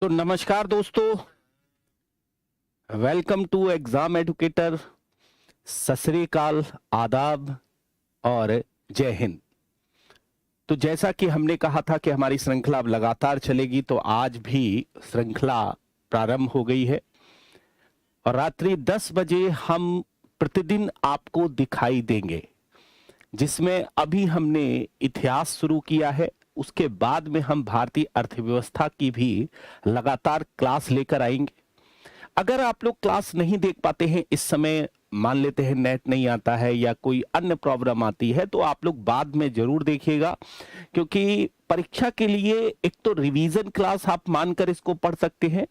तो नमस्कार दोस्तों, वेलकम टू एग्जाम एडुकेटर। सत श्री अकाल, आदाब और जय हिंद। तो जैसा कि हमने कहा था कि हमारी श्रृंखला अब लगातार चलेगी, तो आज भी श्रृंखला प्रारंभ हो गई है और रात्रि 10 बजे हम प्रतिदिन आपको दिखाई देंगे, जिसमें अभी हमने इतिहास शुरू किया है। उसके बाद में हम भारतीय अर्थव्यवस्था की भी लगातार क्लास लेकर आएंगे। अगर आप लोग क्लास नहीं देख पाते हैं इस समय, मान लेते हैं नेट नहीं आता है या कोई अन्य प्रॉब्लम आती है, तो आप लोग बाद में जरूर देखिएगा, क्योंकि परीक्षा के लिए एक तो रिवीजन क्लास आप मानकर इसको पढ़ सकते हैं,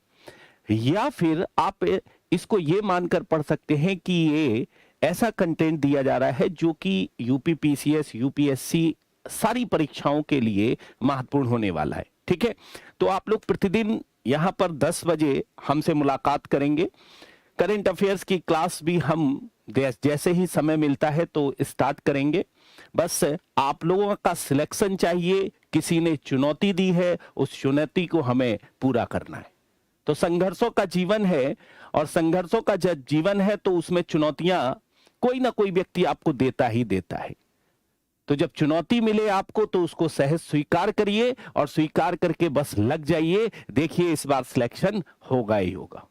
या फिर आप इसको ये मानकर पढ़ सकते हैं कि ये ऐसा कंटेंट दिया जा रहा है जो कि यूपीपीसीएस, यूपीएससी सारी परीक्षाओं के लिए महत्वपूर्ण होने वाला है। ठीक है, तो आप लोग प्रतिदिन यहां पर 10 बजे हमसे मुलाकात करेंगे। करंट अफेयर्स की क्लास भी हम जैसे ही समय मिलता है तो स्टार्ट करेंगे। बस आप लोगों का सिलेक्शन चाहिए, किसी ने चुनौती दी है, उस चुनौती को हमें पूरा करना है। तो संघर्षों का जीवन है, और संघर्षों का जब जीवन है तो उसमें चुनौतियां कोई ना कोई व्यक्ति आपको देता ही देता है। तो जब चुनौती मिले आपको तो उसको सहज स्वीकार करिए और स्वीकार करके बस लग जाइए। देखिए इस बार सिलेक्शन होगा ही होगा।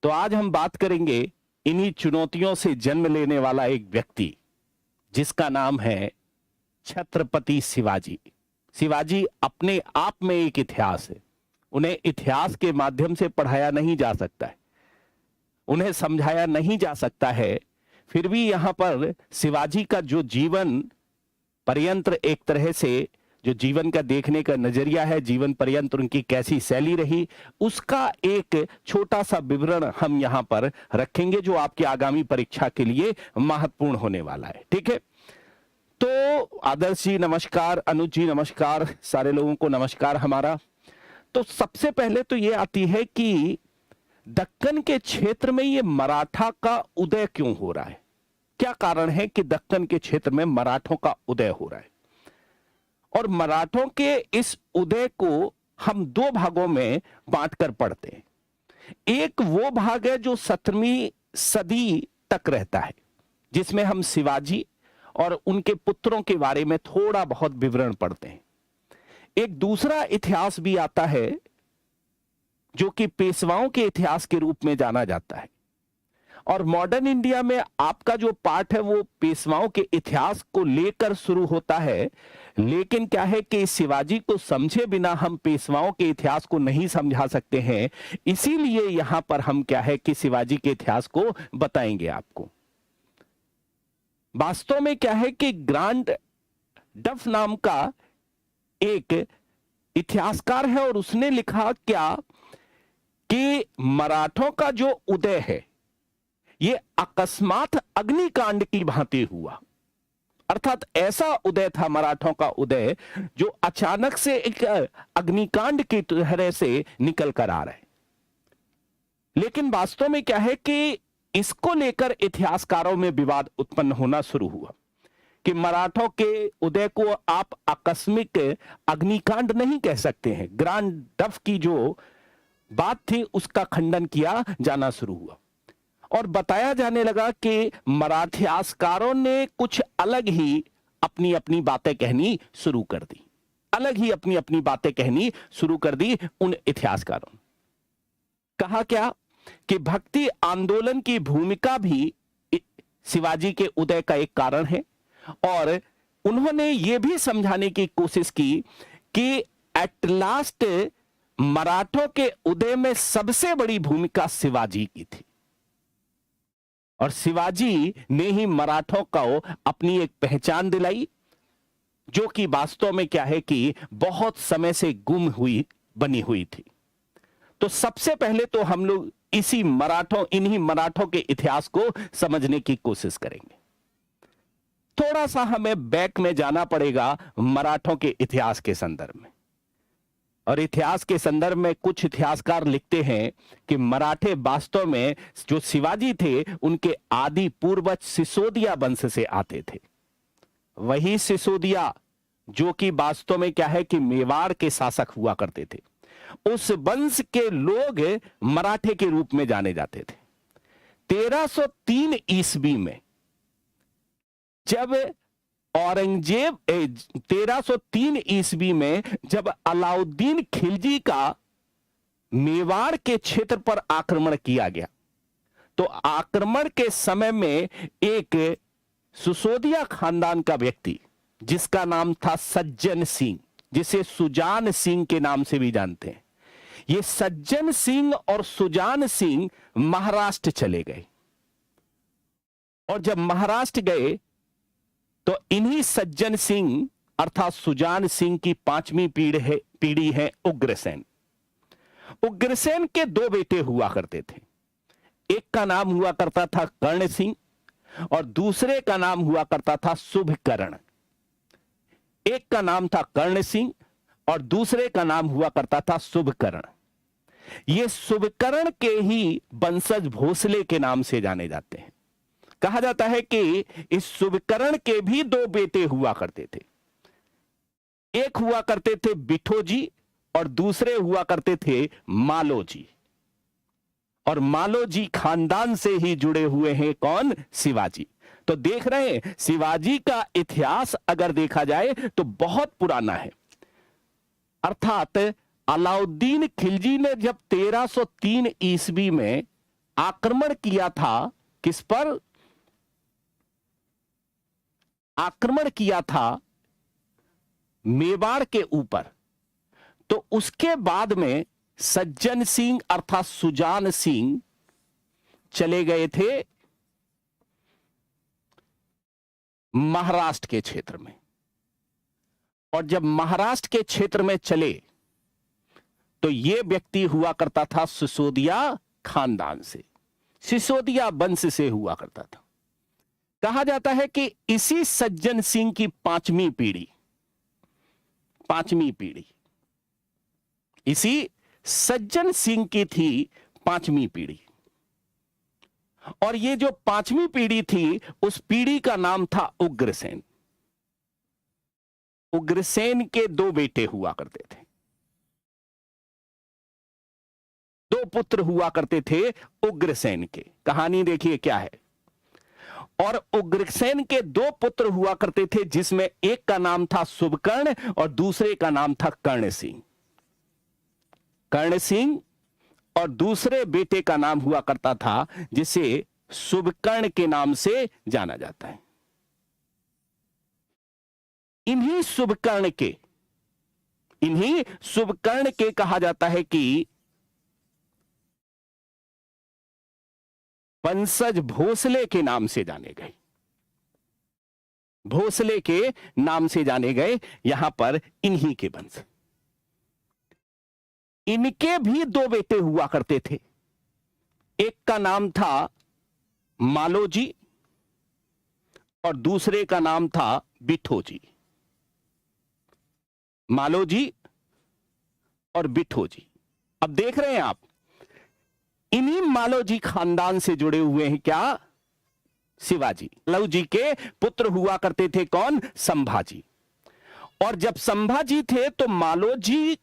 तो आज हम बात करेंगे इन्हीं चुनौतियों से जन्म लेने वाला एक व्यक्ति, जिसका नाम है छत्रपति शिवाजी। शिवाजी अपने आप में एक इतिहास है। उन्हें इतिहास के माध्यम से पढ़ाया नहीं जा सकता है, उन्हें समझाया नहीं जा सकता है। फिर भी यहां पर शिवाजी का जो जीवन पर्यंत, एक तरह से जो जीवन का देखने का नजरिया है, जीवन पर्यंत उनकी कैसी शैली रही, उसका एक छोटा सा विवरण हम यहां पर रखेंगे, जो आपकी आगामी परीक्षा के लिए महत्वपूर्ण होने वाला है। ठीक है, तो आदर्श जी नमस्कार, अनुज जी नमस्कार, सारे लोगों को नमस्कार हमारा। तो सबसे पहले तो ये आती है कि दक्कन के क्षेत्र में ये मराठा का उदय क्यों हो रहा है? क्या कारण है कि दक्कन के क्षेत्र में मराठों का उदय हो रहा है? और मराठों के इस उदय को हम दो भागों में बांटकर पढ़ते हैं। एक वो भाग है जो 17वीं सदी तक रहता है, जिसमें हम शिवाजी और उनके पुत्रों के बारे में थोड़ा बहुत विवरण पढ़ते हैं। एक दूसरा इतिहास भी आता है जो कि पेशवाओं के इतिहास के रूप में जाना जाता है। और मॉडर्न इंडिया में आपका जो पाठ है वो पेशवाओं के इतिहास को लेकर शुरू होता है, लेकिन क्या है कि शिवाजी को समझे बिना हम पेशवाओं के इतिहास को नहीं समझा सकते हैं। इसीलिए यहां पर हम क्या है कि शिवाजी के इतिहास को बताएंगे आपको। वास्तव में क्या है कि ग्रांड डफ नाम का एक इतिहासकार है, और उसने लिखा क्या कि मराठों का जो उदय है ये अकस्मात अग्निकांड की भांति हुआ। अर्थात ऐसा उदय था मराठों का उदय जो अचानक से एक अग्निकांड की तरह से निकल कर आ रहा है। लेकिन वास्तव में क्या है कि इसको लेकर इतिहासकारों में विवाद उत्पन्न होना शुरू हुआ कि मराठों के उदय को आप आकस्मिक अग्निकांड नहीं कह सकते हैं। ग्रांड डफ की जो बात थी उसका खंडन किया जाना शुरू हुआ, और बताया जाने लगा कि मराठी इतिहासकारों ने कुछ अलग ही अपनी अपनी बातें कहनी शुरू कर दी, अलग ही अपनी अपनी बातें कहनी शुरू कर दी उन इतिहासकारों ने। कहा क्या कि भक्ति आंदोलन की भूमिका भी शिवाजी के उदय का एक कारण है, और उन्होंने यह भी समझाने की कोशिश की कि एट लास्ट मराठों के उदय में सबसे बड़ी भूमिका शिवाजी की थी, और शिवाजी ने ही मराठों को अपनी एक पहचान दिलाई, जो कि वास्तव में क्या है कि बहुत समय से गुम हुई बनी हुई थी। तो सबसे पहले तो हम लोग इन्हीं मराठों के इतिहास को समझने की कोशिश करेंगे। थोड़ा सा हमें बैक में जाना पड़ेगा मराठों के इतिहास के संदर्भ में, और इतिहास के संदर्भ में कुछ इतिहासकार लिखते हैं कि मराठे वास्तव में जो शिवाजी थे उनके आदि पूर्वज सिसोदिया वंश से आते थे। वही सिसोदिया जो कि वास्तव में क्या है कि मेवाड़ के शासक हुआ करते थे। उस वंश के लोग मराठे के रूप में जाने जाते थे। 1303 ईस्वी में जब औरंगजेब 1303 ईस्वी में जब अलाउद्दीन खिलजी का मेवाड़ के क्षेत्र पर आक्रमण किया गया, तो आक्रमण के समय में एक सिसोदिया खानदान का व्यक्ति जिसका नाम था सज्जन सिंह, जिसे सुजान सिंह के नाम से भी जानते हैं, ये सज्जन सिंह और सुजान सिंह महाराष्ट्र चले गए। और जब महाराष्ट्र गए तो इन्हीं सज्जन सिंह अर्थात सुजान सिंह की पांचवी पीढ़ी है उग्रसेन। उग्रसेन के दो बेटे हुआ करते थे। एक का नाम हुआ करता था कर्ण सिंह और दूसरे का नाम हुआ करता था शुभकर्ण। एक का नाम था कर्ण सिंह और दूसरे का नाम हुआ करता था शुभकर्ण। ये शुभकर्ण के ही वंशज भोसले के नाम से जाने जाते हैं। कहा जाता है कि इस शुभकर्ण के भी दो बेटे हुआ करते थे। एक हुआ करते थे बिठो जी और दूसरे हुआ करते थे मालो जी। और मालो जी खानदान से ही जुड़े हुए हैं कौन? शिवाजी। तो देख रहे हैं शिवाजी का इतिहास अगर देखा जाए तो बहुत पुराना है। अर्थात अलाउद्दीन खिलजी ने जब 1303 ईस्वी में आक्रमण किया था, किस पर आक्रमण किया था? मेवाड़ के ऊपर। तो उसके बाद में सज्जन सिंह अर्थात सुजान सिंह चले गए थे महाराष्ट्र के क्षेत्र में। और जब महाराष्ट्र के क्षेत्र में चले तो यह व्यक्ति हुआ करता था सिसोदिया खानदान से, सिसोदिया वंश से हुआ करता था। कहा जाता है कि इसी सज्जन सिंह की पांचवी पीढ़ी इसी सज्जन सिंह की थी पांचवी पीढ़ी। और ये जो पांचवी पीढ़ी थी उस पीढ़ी का नाम था उग्रसेन। उग्रसेन के दो बेटे हुआ करते थे, दो पुत्र हुआ करते थे उग्रसेन के। कहानी देखिए क्या है। और उग्रसेन के दो पुत्र हुआ करते थे जिसमें एक का नाम था शुभकर्ण और दूसरे का नाम था कर्ण सिंह। कर्ण सिंह और दूसरे बेटे का नाम हुआ करता था जिसे शुभकर्ण के नाम से जाना जाता है। इन्हीं शुभकर्ण के कहा जाता है कि वंशज भोसले के नाम से जाने गए। भोसले के नाम से जाने गए यहां पर इन्हीं के वंश। इनके भी दो बेटे हुआ करते थे। एक का नाम था मालो जी और दूसरे का नाम था बिठो जी। मालो जी और बिठो जी। अब देख रहे हैं आप, इन्हीं मालो जी खानदान से जुड़े हुए हैं क्या? शिवाजी। मालो जी के पुत्र हुआ करते थे कौन? संभाजी। और जब संभाजी थे तो मालो जी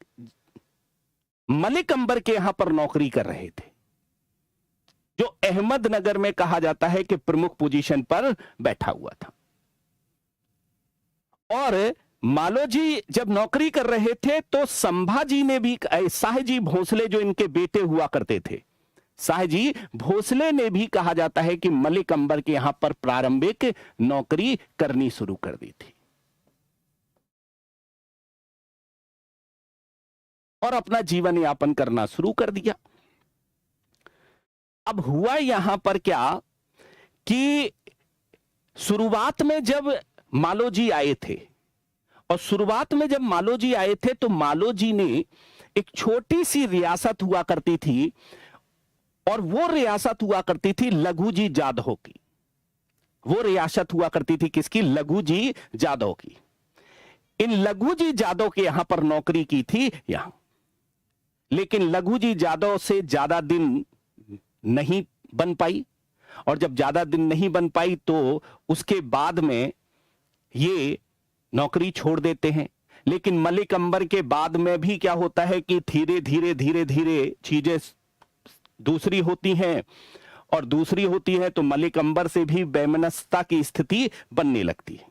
मलिक अंबर के यहां पर नौकरी कर रहे थे, जो अहमदनगर में कहा जाता है कि प्रमुख पोजीशन पर बैठा हुआ था। और मालो जी जब नौकरी कर रहे थे तो संभाजी ने भी, शाहजी भोसले जो इनके बेटे हुआ करते थे, शाहजी भोसले ने भी कहा जाता है कि मलिक अंबर के यहां पर प्रारंभिक नौकरी करनी शुरू कर दी थी और अपना जीवन यापन करना शुरू कर दिया। अब हुआ यहां पर क्या कि शुरुआत में जब मालो जी आए थे तो मालो जी ने एक छोटी सी रियासत हुआ करती थी और वो रियासत हुआ करती थी लघुजी जादव की। वो रियासत हुआ करती थी किसकी? लघुजी जादव की। इन लघुजी जादव के यहां पर नौकरी की थी यहां, लेकिन लघुजी जादव से ज्यादा दिन नहीं बन पाई। और जब ज्यादा दिन नहीं बन पाई तो उसके बाद में ये नौकरी छोड़ देते हैं। लेकिन मलिक अंबर के बाद में भी क्या होता है कि धीरे धीरे धीरे धीरे चीजें दूसरी होती हैं, और दूसरी होती है तो मलिक अंबर से भी वैमनस्यता की स्थिति बनने लगती है।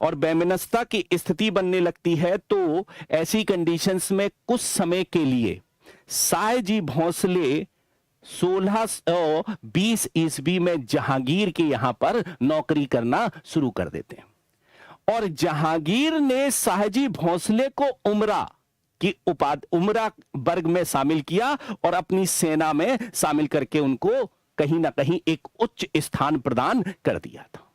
और वैमनस्यता की स्थिति बनने लगती है तो ऐसी कंडीशंस में कुछ समय के लिए सायजी भोंसले 1620 ईस्वी में जहांगीर के यहां पर नौकरी करना शुरू कर देते हैं। और जहांगीर ने सायजी भोंसले को उमरा की उमरा वर्ग में शामिल किया और अपनी सेना में शामिल करके उनको कहीं ना कहीं एक उच्च स्थान प्रदान कर दिया था,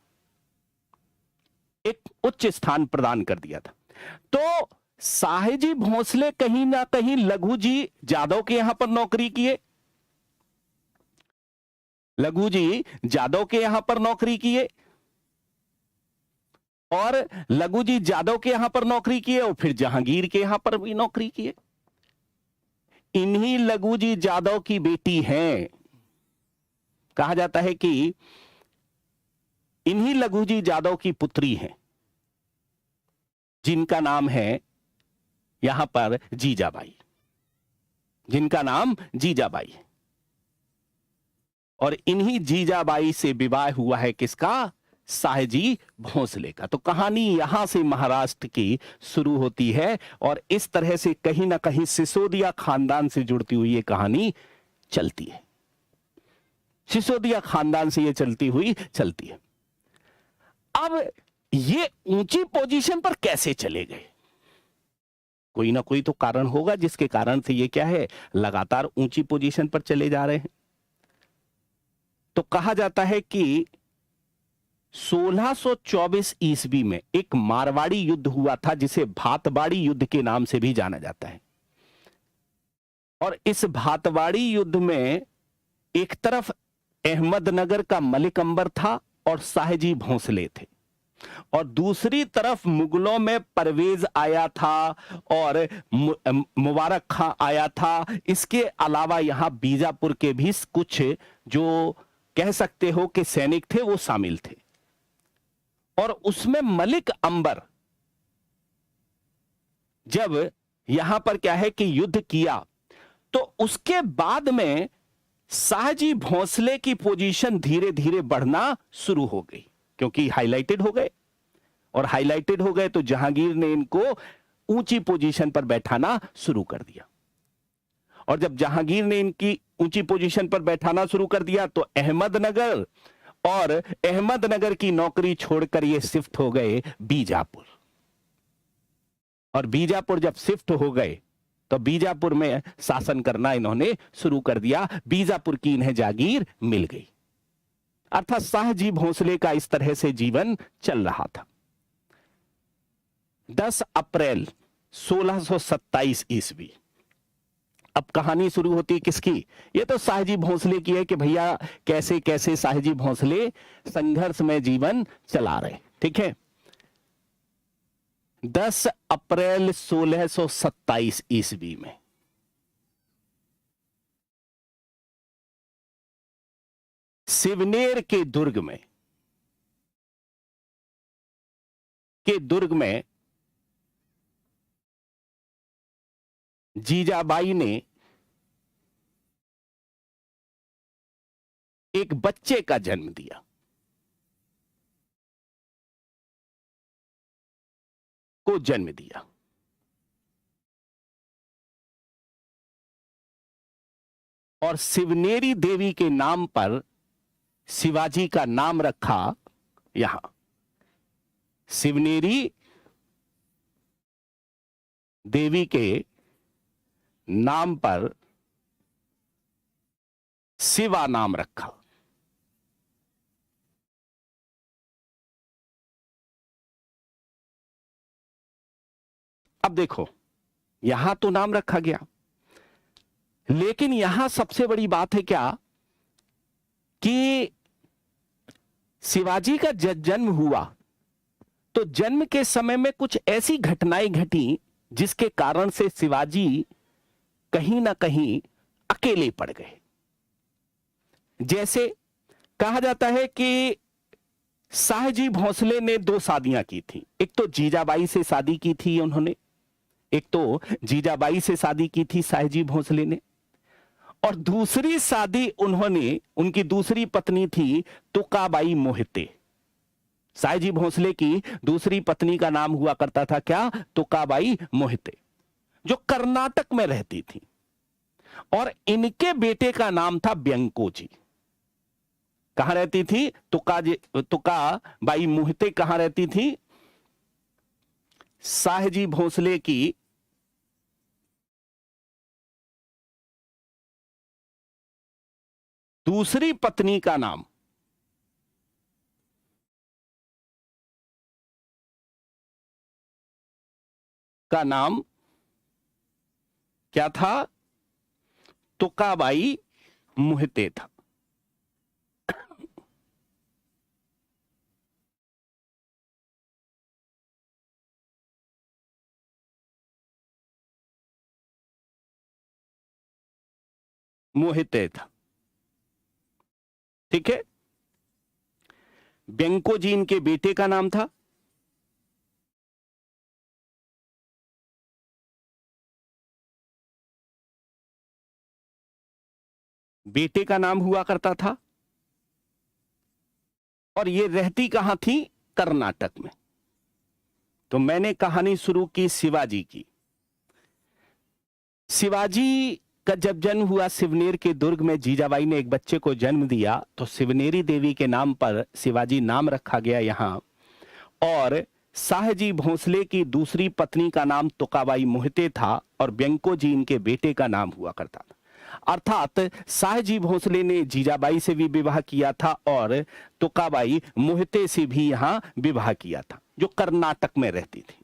एक उच्च स्थान प्रदान कर दिया था। तो साहेजी भोंसले कहीं ना कहीं लघु जी जादव के यहां पर नौकरी किए, लघु जी जादव के यहां पर नौकरी किए, और लघु जी जादव के यहां पर नौकरी किए, और फिर जहांगीर के यहां पर भी नौकरी किए। इन्हीं लघु जी जादव की बेटी हैं, कहा जाता है कि इन्हीं लघु जी जादव की पुत्री हैं, जिनका नाम है यहां पर जीजाबाई, जिनका नाम जीजाबाई है। और इन्हीं जीजाबाई से विवाह हुआ है किसका? साहेजी भोंसले का। तो कहानी यहां से महाराष्ट्र की शुरू होती है, और इस तरह से कहीं ना कहीं सिसोदिया खानदान से जुड़ती हुई ये कहानी चलती है, सिसोदिया खानदान से ये चलती हुई चलती है। अब ये ऊंची पोजीशन पर कैसे चले गए? कोई ना कोई तो कारण होगा जिसके कारण से ये क्या है, लगातार ऊंची पोजीशन पर चले जा रहे हैं। तो कहा जाता है कि 1624 ईस्वी में एक मारवाड़ी युद्ध हुआ था, जिसे भातवाड़ी युद्ध के नाम से भी जाना जाता है। और इस भातवाड़ी युद्ध में एक तरफ अहमदनगर का मलिक अंबर था और साहेजी भोंसले थे, और दूसरी तरफ मुगलों में परवेज आया था और मुबारक खां आया था। इसके अलावा यहां बीजापुर के भी कुछ जो कह सकते हो कि सैनिक थे वो शामिल थे। और उसमें मलिक अंबर जब यहां पर क्या है कि युद्ध किया, तो उसके बाद में साहजी भोंसले की पोजीशन धीरे धीरे बढ़ना शुरू हो गई, क्योंकि हाईलाइटेड हो गए, और हाईलाइटेड हो गए तो जहांगीर ने इनको ऊंची पोजीशन पर बैठाना शुरू कर दिया। और जब जहांगीर ने इनकी ऊंची पोजीशन पर बैठाना शुरू कर दिया तो अहमदनगर, और अहमदनगर की नौकरी छोड़कर ये शिफ्ट हो गए बीजापुर। और बीजापुर जब शिफ्ट हो गए तो बीजापुर में शासन करना इन्होंने शुरू कर दिया। बीजापुर की इन्हें जागीर मिल गई, अर्थात साहजी भोंसले का इस तरह से जीवन चल रहा था। 10 अप्रैल 1627 ईस्वी, अब कहानी शुरू होती है किसकी? ये तो साहजी भोंसले की है कि भैया कैसे कैसे साहजी भोंसले संघर्ष में जीवन चला रहे। ठीक है, 10 अप्रैल 1627 ईस्वी में सिवनेर के दुर्ग में जीजाबाई ने एक बच्चे का जन्म दिया, को जन्म दिया। और सिवनेरी देवी के नाम पर शिवाजी का नाम रखा। यहां सिवनेरी देवी के नाम पर शिवा नाम रखा। अब देखो, यहां तो नाम रखा गया, लेकिन यहां सबसे बड़ी बात है क्या कि शिवाजी का जब जन्म हुआ तो जन्म के समय में कुछ ऐसी घटनाएं घटी जिसके कारण से शिवाजी कहीं ना कहीं अकेले पड़ गए। जैसे कहा जाता है कि शाहजी भोंसले ने दो शादियां की थी। एक तो जीजाबाई से शादी की थी उन्होंने, एक तो जीजाबाई से शादी की थी शाहजी भोंसले ने, और दूसरी शादी उन्होंने, उनकी दूसरी पत्नी थी तुकाबाई मोहिते। शाहजी भोंसले की दूसरी पत्नी का नाम हुआ करता था क्या? तुकाबाई मोहिते, जो कर्नाटक में रहती थी, और इनके बेटे का नाम था व्यंकोजी। कहां रहती थी? तुकाबाई मोहिते कहां रहती थी? शाहजी भोंसले की दूसरी पत्नी का नाम क्या था? तुकाबाई मोहिते था। मोहिते था, ठीक है। व्यंकोजी इनके बेटे का नाम था। बेटे का नाम हुआ करता था, और ये रहती कहां थी? कर्नाटक में। तो मैंने कहानी शुरू की शिवाजी की। शिवाजी का जब जन्म हुआ सिवनेर के दुर्ग में, जीजाबाई ने एक बच्चे को जन्म दिया, तो सिवनेरी देवी के नाम पर शिवाजी नाम रखा गया यहां। और शाहजी भोंसले की दूसरी पत्नी का नाम तुकाबाई मोहिते था, और व्यंकोजी इनके बेटे का नाम हुआ करता था। अर्थात शाहजी भोंसले ने जीजाबाई से भी विवाह किया था, और तुकाबाई मोहिते से भी यहां विवाह किया था, जो कर्नाटक में रहती थी।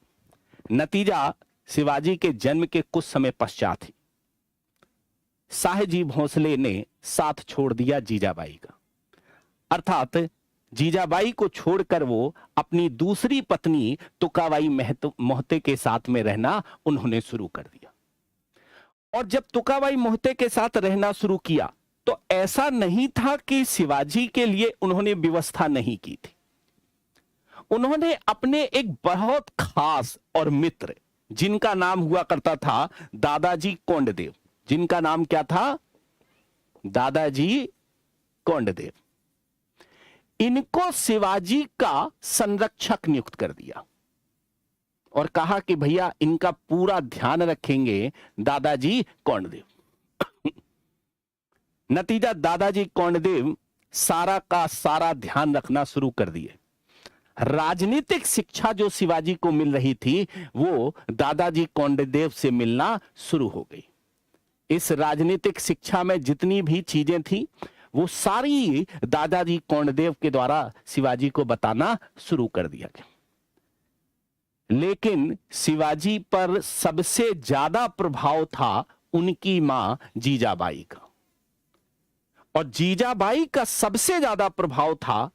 नतीजा शिवाजी के जन्म के कुछ समय पश्चात ही शाहजी भोंसले ने साथ छोड़ दिया जीजाबाई का। अर्थात जीजाबाई को छोड़कर वो अपनी दूसरी पत्नी तुकाबाई मोहिते के साथ में रहना उन्होंने शुरू कर दिया। और जब तुकाबाई मोहिते के साथ रहना शुरू किया, तो ऐसा नहीं था कि शिवाजी के लिए उन्होंने व्यवस्था नहीं की थी। उन्होंने अपने एक बहुत खास और मित्र, जिनका नाम हुआ करता था दादाजी कोंडदेव, जिनका नाम क्या था? दादाजी कोंडदेव, इनको शिवाजी का संरक्षक नियुक्त कर दिया, और कहा कि भैया इनका पूरा ध्यान रखेंगे दादाजी कोंडदेव। नतीजा दादाजी कोंडदेव सारा का सारा ध्यान रखना शुरू कर दिए। राजनीतिक शिक्षा जो शिवाजी को मिल रही थी, वो दादाजी कोंडदेव से मिलना शुरू हो गई। इस राजनीतिक शिक्षा में जितनी भी चीजें थी, वो सारी दादाजी कोंडदेव के द्वारा शिवाजी को बताना शुरू कर दिया गया। लेकिन शिवाजी पर सबसे ज्यादा प्रभाव था उनकी मां जीजाबाई का, और जीजाबाई का सबसे ज्यादा प्रभाव था,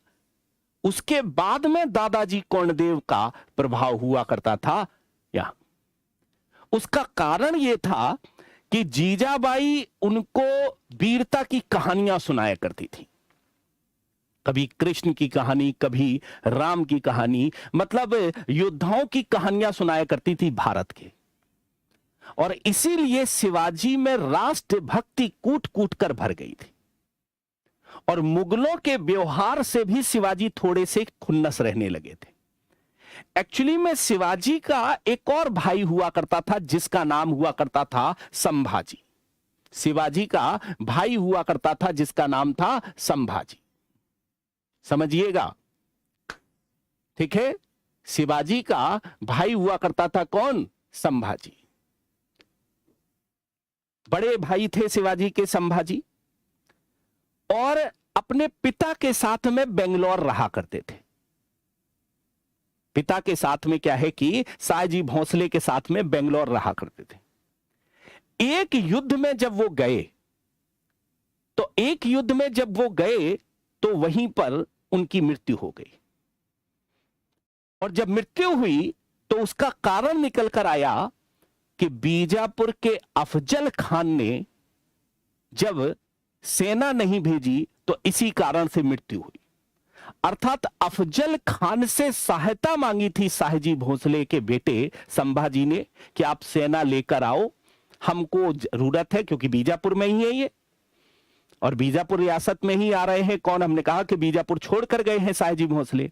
उसके बाद में दादाजी कोंडदेव का प्रभाव हुआ करता था यहां। उसका कारण यह था कि जीजाबाई उनको वीरता की कहानियां सुनाया करती थी। कभी कृष्ण की कहानी, कभी राम की कहानी, मतलब योद्धाओं की कहानियां सुनाया करती थी भारत के। और इसीलिए शिवाजी में राष्ट्रभक्ति कूट कूट कर भर गई थी, और मुगलों के व्यवहार से भी शिवाजी थोड़े से खुन्नस रहने लगे थे। एक्चुअली में शिवाजी का एक और भाई हुआ करता था, जिसका नाम हुआ करता था संभाजी। शिवाजी का भाई हुआ करता था, जिसका नाम था संभाजी। समझिएगा, ठीक है। शिवाजी का भाई हुआ करता था कौन? संभाजी। बड़े भाई थे शिवाजी के संभाजी, और अपने पिता के साथ में बेंगलोर रहा करते थे। पिता के साथ में क्या है कि शाहजी भोंसले के साथ में बेंगलोर रहा करते थे। एक युद्ध में जब वो गए, तो वहीं पर उनकी मृत्यु हो गई। और जब मृत्यु हुई, तो उसका कारण निकल कर आया कि बीजापुर के अफजल खान ने जब सेना नहीं भेजी, तो इसी कारण से मृत्यु हुई। अर्थात अफजल खान से सहायता मांगी थी शाहजी भोसले के बेटे संभाजी ने कि आप सेना लेकर आओ, हमको जरूरत है, क्योंकि बीजापुर में ही है ये, और बीजापुर रियासत में ही आ रहे हैं। कौन? हमने कहा कि बीजापुर छोड़कर गए हैं शाहजी भोसले।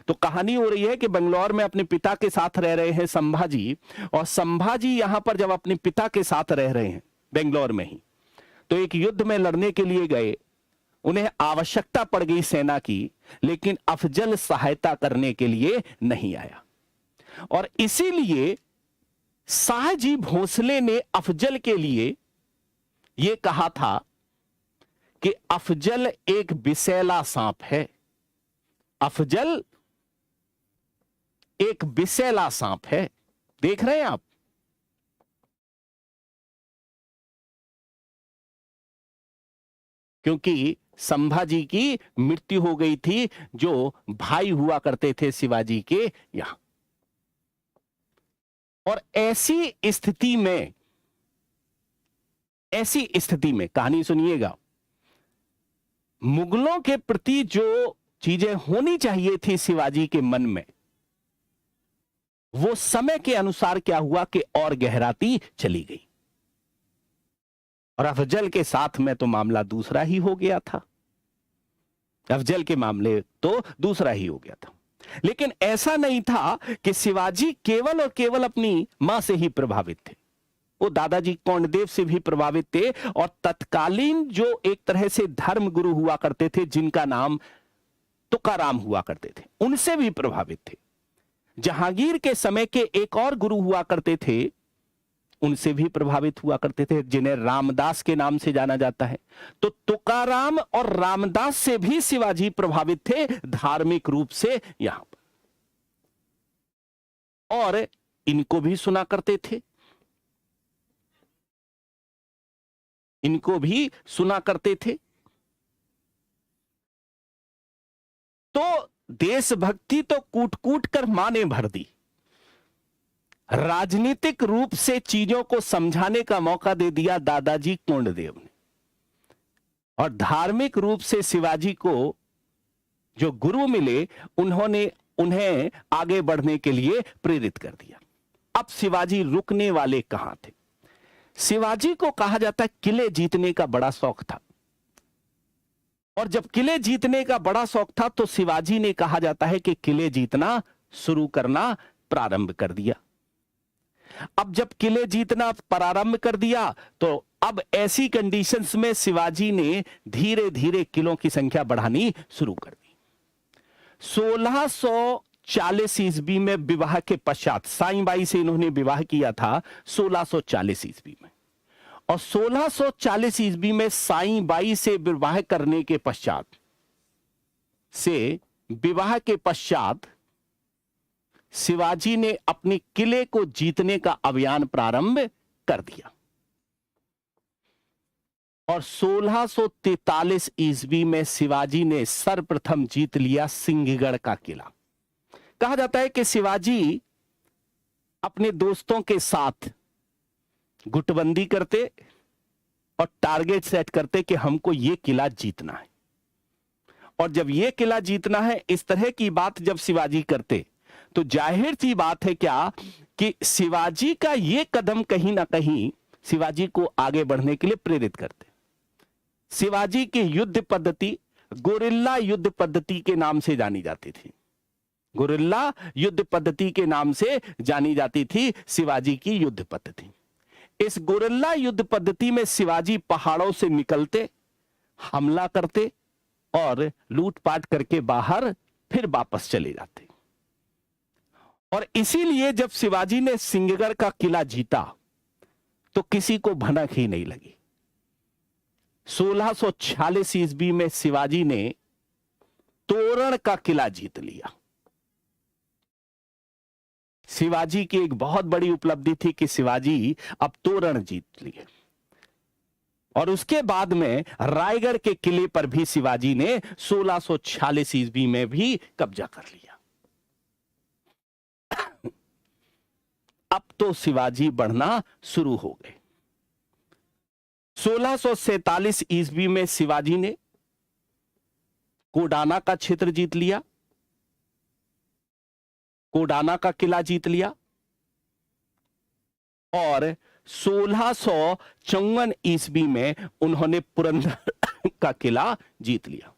तो कहानी हो रही है कि बंगलौर में अपने पिता के साथ रह रहे हैं संभाजी, और संभाजी यहां पर जब अपने पिता के साथ रह रहे हैं बेंगलौर में ही, तो एक युद्ध में लड़ने के लिए गए, उन्हें आवश्यकता पड़ गई सेना की, लेकिन अफजल सहायता करने के लिए नहीं आया। और इसीलिए शाहजी भोसले ने अफजल के लिए यह कहा था कि अफजल एक विषैला सांप है, अफजल एक विषैला सांप है। देख रहे हैं आप? क्योंकि संभाजी की मृत्यु हो गई थी, जो भाई हुआ करते थे शिवाजी के यहां। और ऐसी स्थिति में कहानी सुनिएगा, मुगलों के प्रति जो चीजें होनी चाहिए थी शिवाजी के मन में, वो समय के अनुसार क्या हुआ कि और गहराती चली गई। और अफजल के साथ में तो मामला दूसरा ही हो गया था, अफजल के मामले तो दूसरा ही हो गया था। लेकिन ऐसा नहीं था कि शिवाजी केवल और केवल अपनी मां से ही प्रभावित थे, वो दादाजी कोंडदेव से भी प्रभावित थे, और तत्कालीन जो एक तरह से धर्म गुरु हुआ करते थे, जिनका नाम तुकाराम हुआ करते थे, उनसे भी प्रभावित थे। जहांगीर के समय के एक और गुरु हुआ करते थे, उनसे भी प्रभावित हुआ करते थे, जिन्हें रामदास के नाम से जाना जाता है। तो तुकाराम और रामदास से भी शिवाजी प्रभावित थे धार्मिक रूप से यहां पर, और इनको भी सुना करते थे, इनको भी सुना करते थे। तो देशभक्ति तो कूट कूट कर मां ने भर दी, राजनीतिक रूप से चीजों को समझाने का मौका दे दिया दादाजी कोंडदेव ने, और धार्मिक रूप से शिवाजी को जो गुरु मिले, उन्होंने उन्हें आगे बढ़ने के लिए प्रेरित कर दिया। अब शिवाजी रुकने वाले कहां थे? शिवाजी को कहा जाता है किले जीतने का बड़ा शौक था, और जब किले जीतने का बड़ा शौक था तो शिवाजी ने कहा जाता है कि किले जीतना शुरू करना प्रारंभ कर दिया। अब जब किले जीतना प्रारंभ कर दिया, तो अब ऐसी कंडीशंस में शिवाजी ने धीरे धीरे किलों की संख्या बढ़ानी शुरू कर दी। 1640 ईस्वी में विवाह के पश्चात, साईं बाई से इन्होंने विवाह किया था 1640 ईस्वी में, और 1640 ईस्वी में साईं बाई से विवाह करने के पश्चात शिवाजी ने अपने किले को जीतने का अभियान प्रारंभ कर दिया, और 1643 ईस्वी में शिवाजी ने सर्वप्रथम जीत लिया सिंहगढ़ का किला। कहा जाता है कि शिवाजी अपने दोस्तों के साथ गुटबंदी करते और टारगेट सेट करते कि हमको यह किला जीतना है, और जब यह किला जीतना है, इस तरह की बात जब शिवाजी करते, तो जाहिर सी बात है क्या कि शिवाजी का यह कदम कहीं ना कहीं शिवाजी को आगे बढ़ने के लिए प्रेरित करते। शिवाजी की युद्ध पद्धति गोरिल्ला युद्ध पद्धति के नाम से जानी जाती थी, गोरिल्ला युद्ध पद्धति के नाम से जानी जाती थी शिवाजी की युद्ध पद्धति। इस गोरिल्ला युद्ध पद्धति में शिवाजी पहाड़ों से निकलते, हमला करते, और लूटपाट करके बाहर फिर वापस चले जाते। और इसीलिए जब शिवाजी ने सिंहगढ़ का किला जीता, तो किसी को भनक ही नहीं लगी। 1646 ईस्वी में शिवाजी ने तोरण का किला जीत लिया। शिवाजी की एक बहुत बड़ी उपलब्धि थी कि शिवाजी अब तोरण जीत लिए, और उसके बाद में रायगढ़ के किले पर भी शिवाजी ने 1646 ईस्वी में भी कब्जा कर लिया। अब तो शिवाजी बढ़ना शुरू हो गए। 1647 ईस्वी में शिवाजी ने कोडाना का क्षेत्र जीत लिया, कोडाना का किला जीत लिया और 1654 ईस्वी में उन्होंने पुरंदर का किला जीत लिया।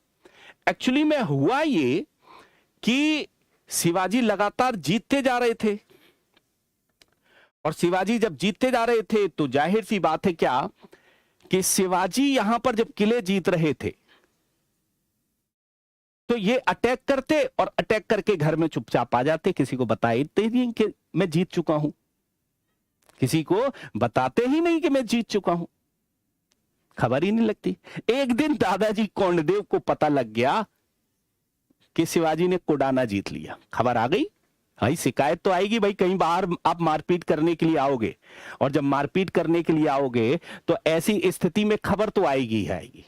एक्चुअली में हुआ ये कि शिवाजी लगातार जीतते जा रहे थे और शिवाजी जब जीतते जा रहे थे तो जाहिर सी बात है क्या कि शिवाजी यहां पर जब किले जीत रहे थे तो ये अटैक करते और अटैक करके घर में चुपचाप आ जाते, किसी को बताते नहीं कि मैं जीत चुका हूं, किसी को बताते ही नहीं कि मैं जीत चुका हूं, खबर ही नहीं लगती। एक दिन दादाजी कोंडदेव को पता लग गया कि शिवाजी ने कोडाना जीत लिया, खबर आ गई। भाई शिकायत तो आएगी, भाई कहीं बाहर आप मारपीट करने के लिए आओगे और जब मारपीट करने के लिए आओगे तो ऐसी स्थिति में खबर तो आएगी ही आएगी,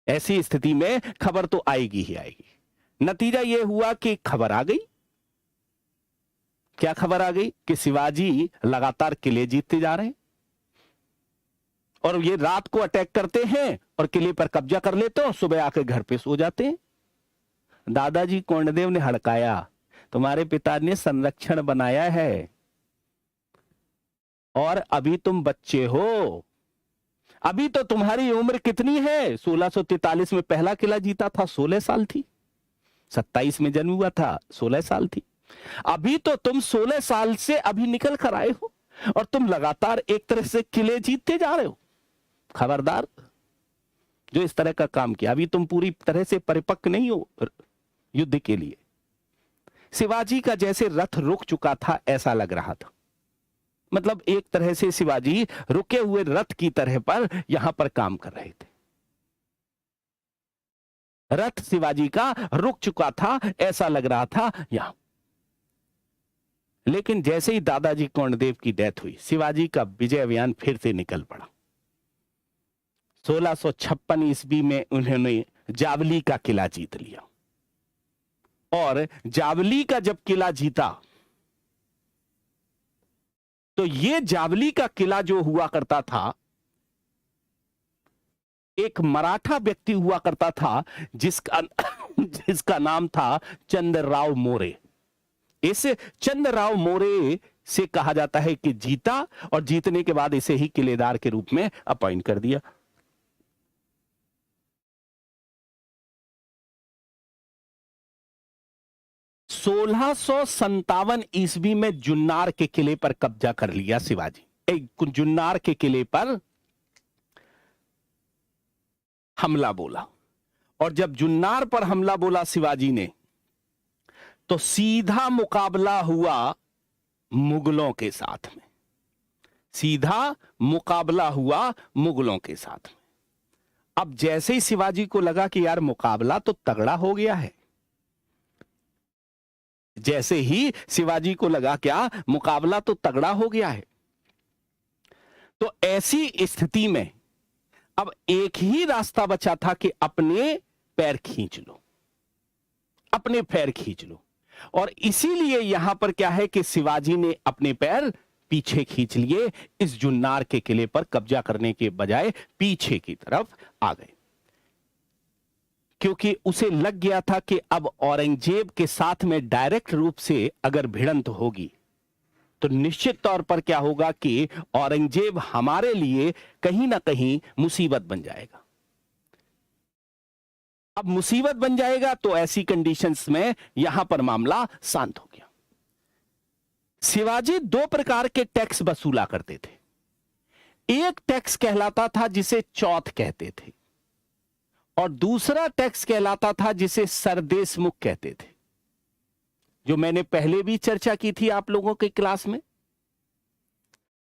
ऐसी स्थिति में खबर तो आएगी ही आएगी। नतीजा यह हुआ कि खबर आ गई। क्या खबर आ गई कि शिवाजी लगातार किले जीतते जा रहे हैं और ये रात को अटैक करते हैं और किले पर कब्जा कर लेते हैं और सुबह आकर घर पे सो जाते हैं। दादाजी कोंडदेव ने हड़काया, तुम्हारे पिता ने संरक्षण बनाया है और अभी तुम बच्चे हो, अभी तो तुम्हारी उम्र कितनी है? 1643 में पहला किला जीता था, 16 साल थी। 27 में जन्म हुआ था, 16 साल थी। अभी तो तुम 16 साल से अभी निकल कर आए हो और तुम लगातार एक तरह से किले जीतते जा रहे हो। खबरदार जो इस तरह का काम किया, अभी तुम पूरी तरह से परिपक्व नहीं हो युद्ध के लिए। शिवाजी का जैसे रथ रुक चुका था ऐसा लग रहा था, मतलब एक तरह से शिवाजी रुके हुए रथ की तरह पर यहां पर काम कर रहे थे। रथ शिवाजी का रुक चुका था ऐसा लग रहा था यहां। लेकिन जैसे ही दादाजी कोंडदेव की डेथ हुई, शिवाजी का विजय अभियान फिर से निकल पड़ा। 1656 ईस्वी में उन्होंने जावली का किला जीत लिया और जावली का जब किला जीता तो ये जावली का किला जो हुआ करता था, एक मराठा व्यक्ति हुआ करता था जिसका नाम था चंद्रराव मोरे। इस चंद्रराव मोरे से कहा जाता है कि जीता और जीतने के बाद इसे ही किलेदार के रूप में अपॉइंट कर दिया। सोलह सौ संतावन ईस्वी में जुन्नार के किले पर कब्जा कर लिया शिवाजी। जुन्नार के किले पर हमला बोला और जब जुन्नार पर हमला बोला शिवाजी ने तो सीधा मुकाबला हुआ मुगलों के साथ में, सीधा मुकाबला हुआ मुगलों के साथ में। अब जैसे ही शिवाजी को लगा कि यार मुकाबला तो तगड़ा हो गया है, जैसे ही शिवाजी को लगा क्या मुकाबला तो तगड़ा हो गया है, तो ऐसी स्थिति में अब एक ही रास्ता बचा था कि अपने पैर खींच लो, अपने पैर खींच लो। और इसीलिए यहां पर क्या है कि शिवाजी ने अपने पैर पीछे खींच लिए, इस जुन्नार के किले पर कब्जा करने के बजाय पीछे की तरफ आ गए, क्योंकि उसे लग गया था कि अब औरंगजेब के साथ में डायरेक्ट रूप से अगर भिड़ंत होगी तो निश्चित तौर पर क्या होगा कि औरंगजेब हमारे लिए कहीं ना कहीं मुसीबत बन जाएगा। अब मुसीबत बन जाएगा तो ऐसी कंडीशंस में यहां पर मामला शांत हो गया। शिवाजी दो प्रकार के टैक्स वसूला करते थे। एक टैक्स कहलाता था जिसे चौथ कहते थे और दूसरा टैक्स कहलाता था जिसे सरदेशमुख कहते थे, जो मैंने पहले भी चर्चा की थी आप लोगों के क्लास में।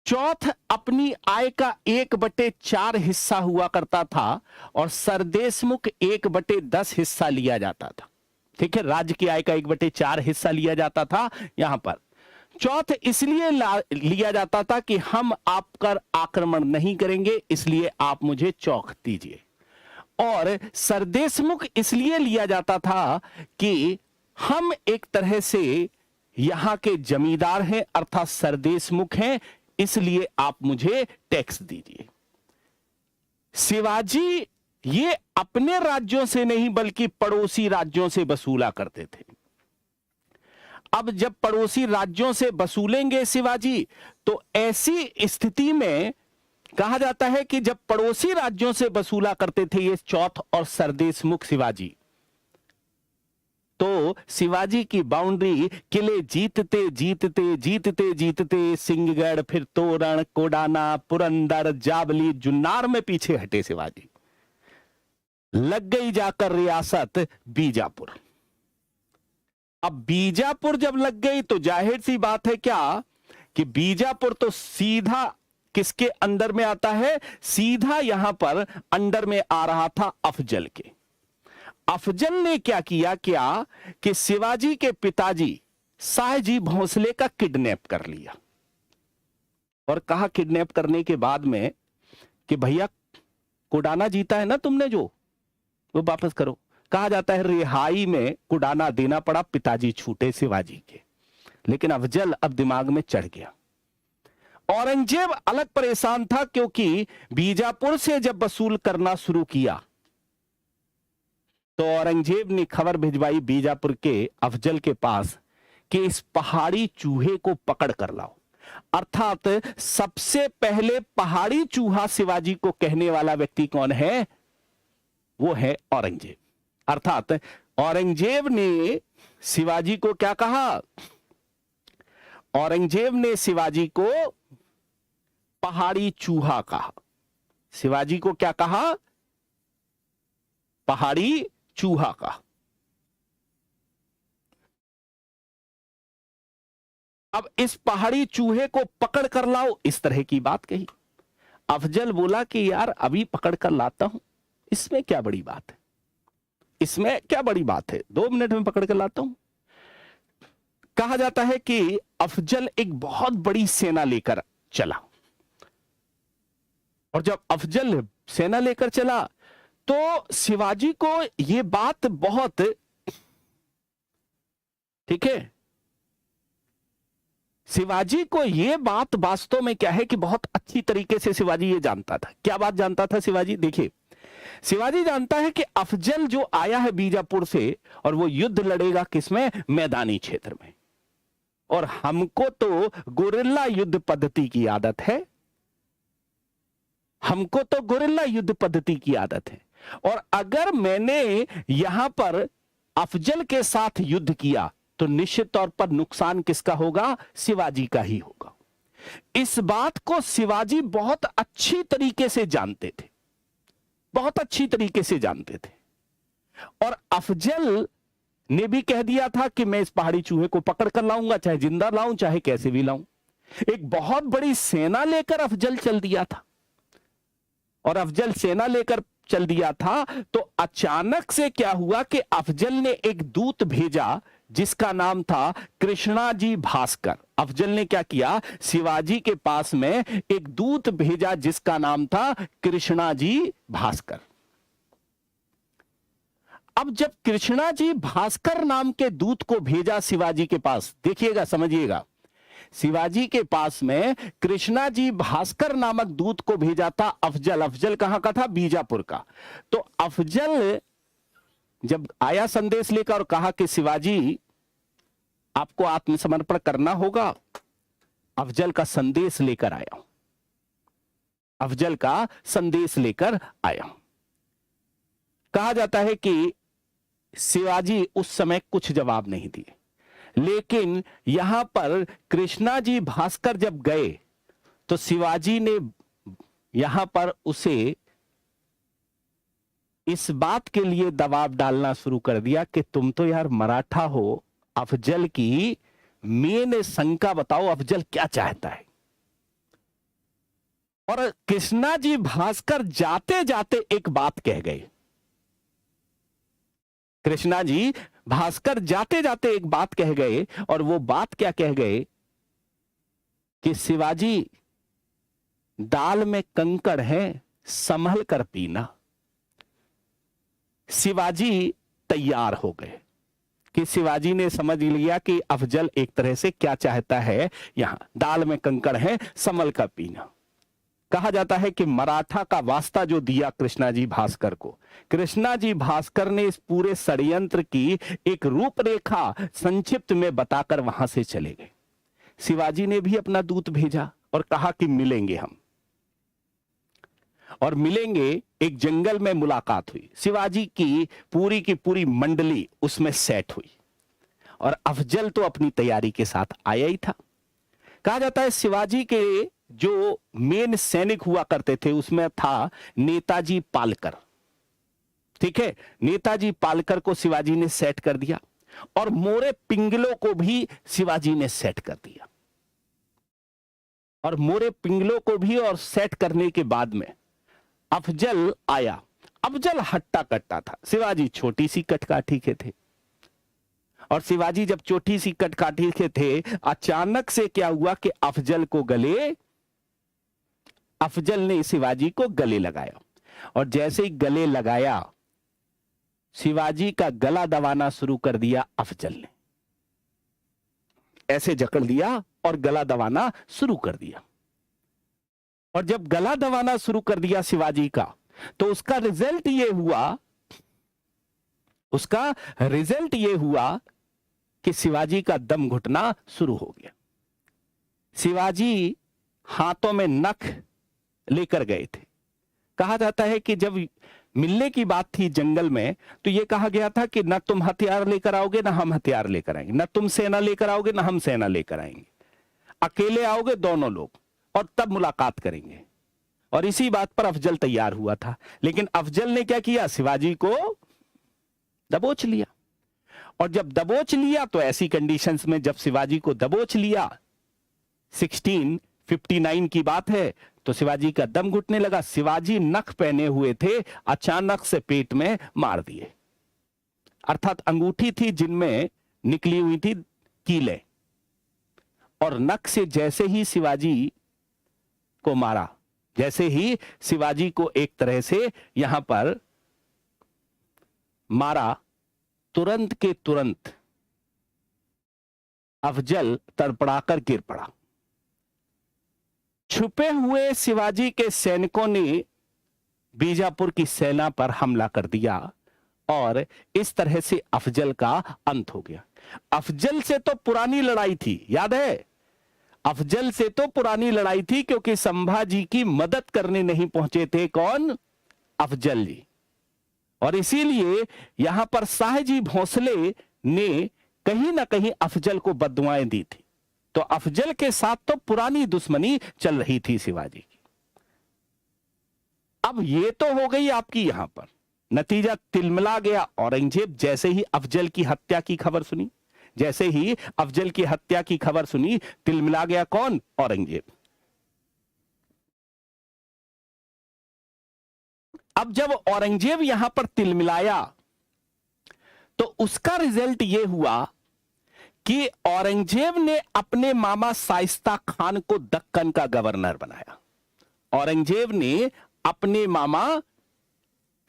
चौथ अपनी आय का 1/4 हिस्सा हुआ करता था और सरदेशमुख 1/10 हिस्सा लिया जाता था। ठीक है, राज्य की आय का 1/4 हिस्सा लिया जाता था। यहां पर चौथ इसलिए लिया जाता था कि हम आप पर आक्रमण नहीं करेंगे, इसलिए आप मुझे चौथ दीजिए। और सरदेशमुख इसलिए लिया जाता था कि हम एक तरह से यहां के जमींदार हैं, अर्थात सरदेशमुख हैं, इसलिए आप मुझे टैक्स दीजिए। शिवाजी ये अपने राज्यों से नहीं बल्कि पड़ोसी राज्यों से वसूला करते थे। अब जब पड़ोसी राज्यों से वसूलेंगे शिवाजी, तो ऐसी स्थिति में कहा जाता है कि जब पड़ोसी राज्यों से वसूला करते थे ये चौथ और सरदेशमुख शिवाजी, तो शिवाजी की बाउंड्री किले जीतते जीतते जीतते जीतते सिंहगढ़, फिर तोरण, कोडाना, पुरंदर, जावली, जुन्नार में पीछे हटे शिवाजी। लग गई जाकर रियासत बीजापुर। अब बीजापुर जब लग गई तो जाहिर सी बात है क्या कि बीजापुर तो सीधा किसके अंदर में आता है, सीधा यहां पर अंडर में आ रहा था अफजल के। अफजल ने क्या किया कि शिवाजी के पिताजी शाहजी भोंसले का किडनैप कर लिया और कहा किडनैप करने के बाद में कि भैया कोडाना जीता है ना तुमने जो, वो वापस करो। कहा जाता है रिहाई में कुडाना देना पड़ा, पिताजी छूटे शिवाजी के। लेकिन अफजल अब दिमाग में चढ़ गया। औरंगजेब अलग परेशान था क्योंकि बीजापुर से जब वसूल करना शुरू किया तो औरंगजेब ने खबर भिजवाई बीजापुर के अफजल के पास कि इस पहाड़ी चूहे को पकड़ कर लाओ। अर्थात सबसे पहले पहाड़ी चूहा शिवाजी को कहने वाला व्यक्ति कौन है, वो है औरंगजेब। अर्थात औरंगजेब ने शिवाजी को क्या कहा, औरंगजेब ने शिवाजी को पहाड़ी चूहा कहा। शिवाजी को क्या कहा, पहाड़ी चूहा कहा। अब इस पहाड़ी चूहे को पकड़ कर लाओ, इस तरह की बात कही। अफजल बोला कि यार अभी पकड़ कर लाता हूं, इसमें क्या बड़ी बात है, इसमें क्या बड़ी बात है, 2 मिनट में पकड़ कर लाता हूं। कहा जाता है कि अफजल एक बहुत बड़ी सेना लेकर चला और जब अफजल सेना लेकर चला तो शिवाजी को यह बात बहुत, ठीक है, शिवाजी को यह बात वास्तव में क्या है कि बहुत अच्छी तरीके से शिवाजी ये जानता था। क्या बात जानता था शिवाजी, देखिए शिवाजी जानता है कि अफजल जो आया है बीजापुर से और वो युद्ध लड़ेगा किसमें, मैदानी क्षेत्र में, और हमको तो गुरिल्ला युद्ध पद्धति की आदत है, हमको तो गुरिल्ला युद्ध पद्धति की आदत है। और अगर मैंने यहां पर अफजल के साथ युद्ध किया तो निश्चित तौर पर नुकसान किसका होगा, शिवाजी का ही होगा। इस बात को शिवाजी बहुत अच्छी तरीके से जानते थे, बहुत अच्छी तरीके से जानते थे। और अफजल ने भी कह दिया था कि मैं इस पहाड़ी चूहे को पकड़ कर लाऊंगा, चाहे जिंदा लाऊं चाहे कैसे भी लाऊं। एक बहुत बड़ी सेना लेकर अफजल चल दिया था और अफजल सेना लेकर चल दिया था तो अचानक से क्या हुआ कि अफजल ने एक दूत भेजा जिसका नाम था कृष्णाजी भास्कर। अफजल ने क्या किया, शिवाजी के पास में एक दूत भेजा जिसका नाम था कृष्णाजी भास्कर। अब जब कृष्णाजी भास्कर नाम के दूत को भेजा शिवाजी के पास, देखिएगा समझिएगा, शिवाजी के पास में कृष्णाजी भास्कर नामक दूत को भेजा था अफजल। अफजल कहां का था, बीजापुर का। तो अफजल जब आया संदेश लेकर और कहा कि शिवाजी आपको आत्मसमर्पण करना होगा, अफजल का संदेश लेकर आया, अफजल का संदेश लेकर आया। कहा जाता है कि शिवाजी उस समय कुछ जवाब नहीं दिए, लेकिन यहां पर कृष्णाजी भास्कर जब गए तो शिवाजी ने यहां पर उसे इस बात के लिए दबाव डालना शुरू कर दिया कि तुम तो यार मराठा हो, अफजल की मेन शंका बताओ, अफजल क्या चाहता है। और कृष्णाजी भास्कर जाते जाते एक बात कह गए, कृष्णाजी भास्कर जाते जाते एक बात कह गए, और वो बात क्या कह गए कि शिवाजी दाल में कंकड़ है, संभल कर पीना। शिवाजी तैयार हो गए कि शिवाजी ने समझ लिया कि अफजल एक तरह से क्या चाहता है, यहां दाल में कंकड़ है, संभल कर पीना। कहा जाता है कि मराठा का वास्ता जो दिया कृष्णाजी भास्कर को, कृष्णाजी भास्कर ने इस पूरे षड्यंत्र की एक रूपरेखा संक्षिप्त में बताकर वहां से चले गए। शिवाजी ने भी अपना दूत भेजा और कहा कि मिलेंगे हम, और मिलेंगे। एक जंगल में मुलाकात हुई, शिवाजी की पूरी मंडली उसमें सेट हुई, और अफजल तो अपनी तैयारी के साथ आया ही था। कहा जाता है शिवाजी के जो मेन सैनिक हुआ करते थे उसमें था नेताजी पालकर। ठीक है, नेताजी पालकर को शिवाजी ने सेट कर दिया, और मोरे पिंगलों को भी शिवाजी ने सेट कर दिया। और मोरे पिंगलों को भी और सेट करने के बाद में अफजल आया। अफजल हट्टा कट्टा था, शिवाजी छोटी सी कटकाठी के थे। और शिवाजी जब छोटी सी कटकाठी के थे, अचानक से क्या हुआ कि अफजल ने शिवाजी को गले लगाया, और जैसे ही गले लगाया शिवाजी का गला दबाना शुरू कर दिया। अफजल ने ऐसे जकड़ दिया और गला दबाना शुरू कर दिया। और जब गला दबाना शुरू कर दिया शिवाजी का, तो उसका रिजल्ट ये हुआ कि शिवाजी का दम घुटना शुरू हो गया। शिवाजी हाथों में नख लेकर गए थे। कहा जाता है कि जब मिलने की बात थी जंगल में, तो यह कहा गया था कि न तुम हथियार लेकर आओगे ना हम हथियार लेकर आएंगे, न तुम सेना लेकर आओगे ना हम सेना लेकर आएंगे, अकेले आओगे दोनों लोग, और तब मुलाकात करेंगे। और इसी बात पर अफजल तैयार हुआ था। लेकिन अफजल ने क्या किया, शिवाजी को दबोच लिया। और जब दबोच लिया तो ऐसी कंडीशंस में जब शिवाजी को दबोच लिया, 1659 की बात है, तो शिवाजी का दम घुटने लगा। शिवाजी नख पहने हुए थे, अचानक से पेट में मार दिए। अर्थात अंगूठी थी जिनमें निकली हुई थी कीलें, और नख से जैसे ही शिवाजी को मारा, जैसे ही शिवाजी को एक तरह से यहां पर मारा, तुरंत के तुरंत अफजल तड़पड़ाकर गिर पड़ा। छुपे हुए शिवाजी के सैनिकों ने बीजापुर की सेना पर हमला कर दिया, और इस तरह से अफजल का अंत हो गया। अफजल से तो पुरानी लड़ाई थी, याद है, अफजल से तो पुरानी लड़ाई थी, क्योंकि संभाजी की मदद करने नहीं पहुंचे थे कौन, अफजल जी। और इसीलिए यहां पर शाहजी भोंसले ने कहीं ना कहीं अफजल को बद्दुआएं दी थी। तो अफजल के साथ तो पुरानी दुश्मनी चल रही थी शिवाजी की। अब ये तो हो गई आपकी यहां पर, नतीजा तिलमिला गया। औरंगजेब जैसे ही अफजल की हत्या की खबर सुनी, जैसे ही अफजल की हत्या की खबर सुनी, तिलमिला गया कौन, औरंगजेब। अब जब औरंगजेब यहां पर तिलमिलाया, तो उसका रिजल्ट यह हुआ कि औरंगजेब ने अपने मामा शाइस्ता खान को दक्कन का गवर्नर बनाया। औरंगजेब ने अपने मामा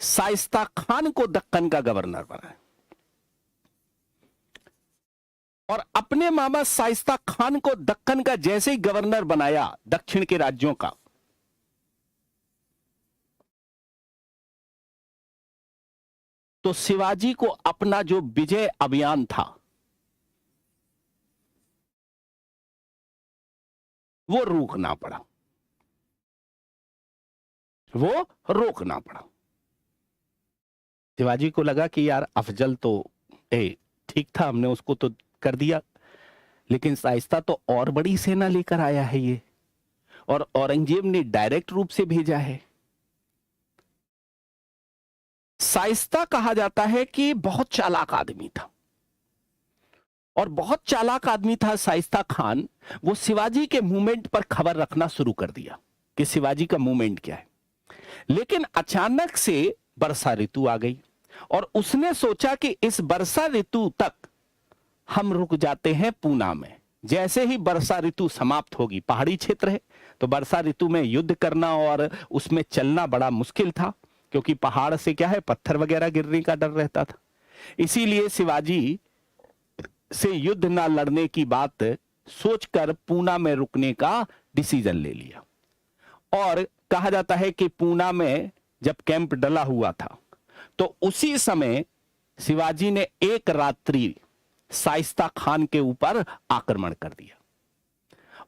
शाइस्ता खान को दक्कन का गवर्नर बनाया, और अपने मामा शाइस्ता खान को दक्कन का जैसे ही गवर्नर बनाया दक्षिण के राज्यों का, तो शिवाजी को अपना जो विजय अभियान था वो रोकना पड़ा, शिवाजी को लगा कि यार अफजल तो ठीक था, हमने उसको तो कर दिया, लेकिन शाइस्ता तो और बड़ी सेना लेकर आया है ये, और औरंगजेब ने डायरेक्ट रूप से भेजा है। शाइस्ता कहा जाता है कि बहुत चालाक आदमी था, और बहुत चालाक आदमी था शाइस्ता खान। वो शिवाजी के मूवमेंट पर खबर रखना शुरू कर दिया कि शिवाजी का मूवमेंट क्या है। लेकिन अचानक से वर्षा ऋतु आ गई, और उसने सोचा कि इस वर्षा ऋतु तक हम रुक जाते हैं पूना में। जैसे ही वर्षा ऋतु समाप्त होगी, पहाड़ी क्षेत्र है तो वर्षा ऋतु में युद्ध करना और उसमें चलना बड़ा मुश्किल था, क्योंकि पहाड़ से क्या है, पत्थर वगैरह गिरने का डर रहता था। इसीलिए शिवाजी से युद्ध ना लड़ने की बात सोचकर पूना में रुकने का डिसीजन ले लिया। और कहा जाता है कि पूना में जब कैंप डला हुआ था तो उसी समय शिवाजी ने एक रात्रि शाइस्ता खान के ऊपर आक्रमण कर दिया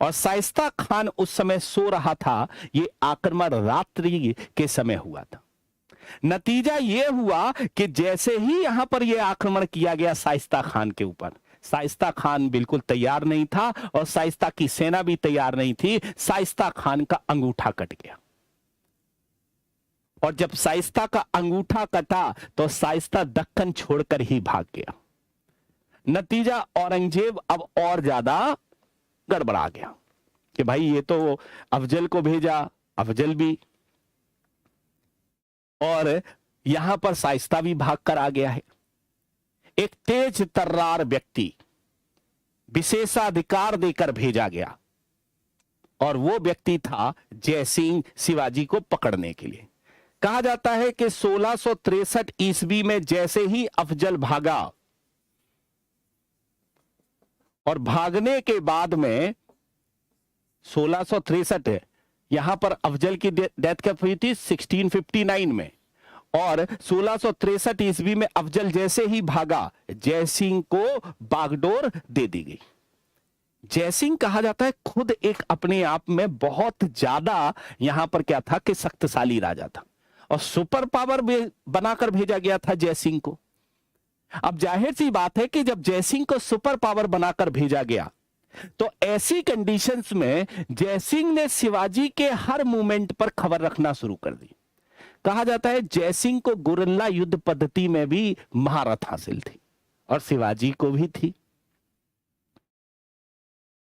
और शाइस्ता खान उस समय सो रहा था। ये आक्रमण रात्रि के समय हुआ था। नतीजा यह हुआ कि जैसे ही यहां पर यह आक्रमण किया गया शाइस्ता खान के ऊपर, शाइस्ता खान बिल्कुल तैयार नहीं था और शाइस्ता की सेना भी तैयार नहीं थी। शाइस्ता खान का अंगूठा कट गया और जब शाइस्ता का अंगूठा कटा तो शाइस्ता दक्कन छोड़कर ही भाग गया। नतीजा औरंगजेब अब और ज्यादा गड़बड़ा गया कि भाई ये तो अफजल को भेजा, अफजल भी, और यहां पर शाइस्ता भी भाग कर आ गया है। एक तेज तर्रार व्यक्ति विशेषाधिकार देकर भेजा गया और वो व्यक्ति था जयसिंह शिवाजी को पकड़ने के लिए। कहा जाता है कि 1663 ईस्वी में जैसे ही अफजल भागा और भागने के बाद में 1663 यहां पर अफजल की डेथ कब हुई थी? 1659 में। और 1663 ईस्वी में अफजल जैसे ही भागा जयसिंह को बागडोर दे दी गई। जयसिंह कहा जाता है खुद एक अपने आप में बहुत ज्यादा यहां पर क्या था कि शक्तिशाली राजा था और सुपर पावर बनाकर भेजा गया था जयसिंह को। अब जाहिर सी बात है कि जब जयसिंह को सुपर पावर बनाकर भेजा गया तो ऐसी कंडीशंस में जयसिंह ने शिवाजी के हर मूवमेंट पर खबर रखना शुरू कर दी। कहा जाता है जयसिंह को गुरिल्ला युद्ध पद्धति में भी महारत हासिल थी और शिवाजी को भी थी,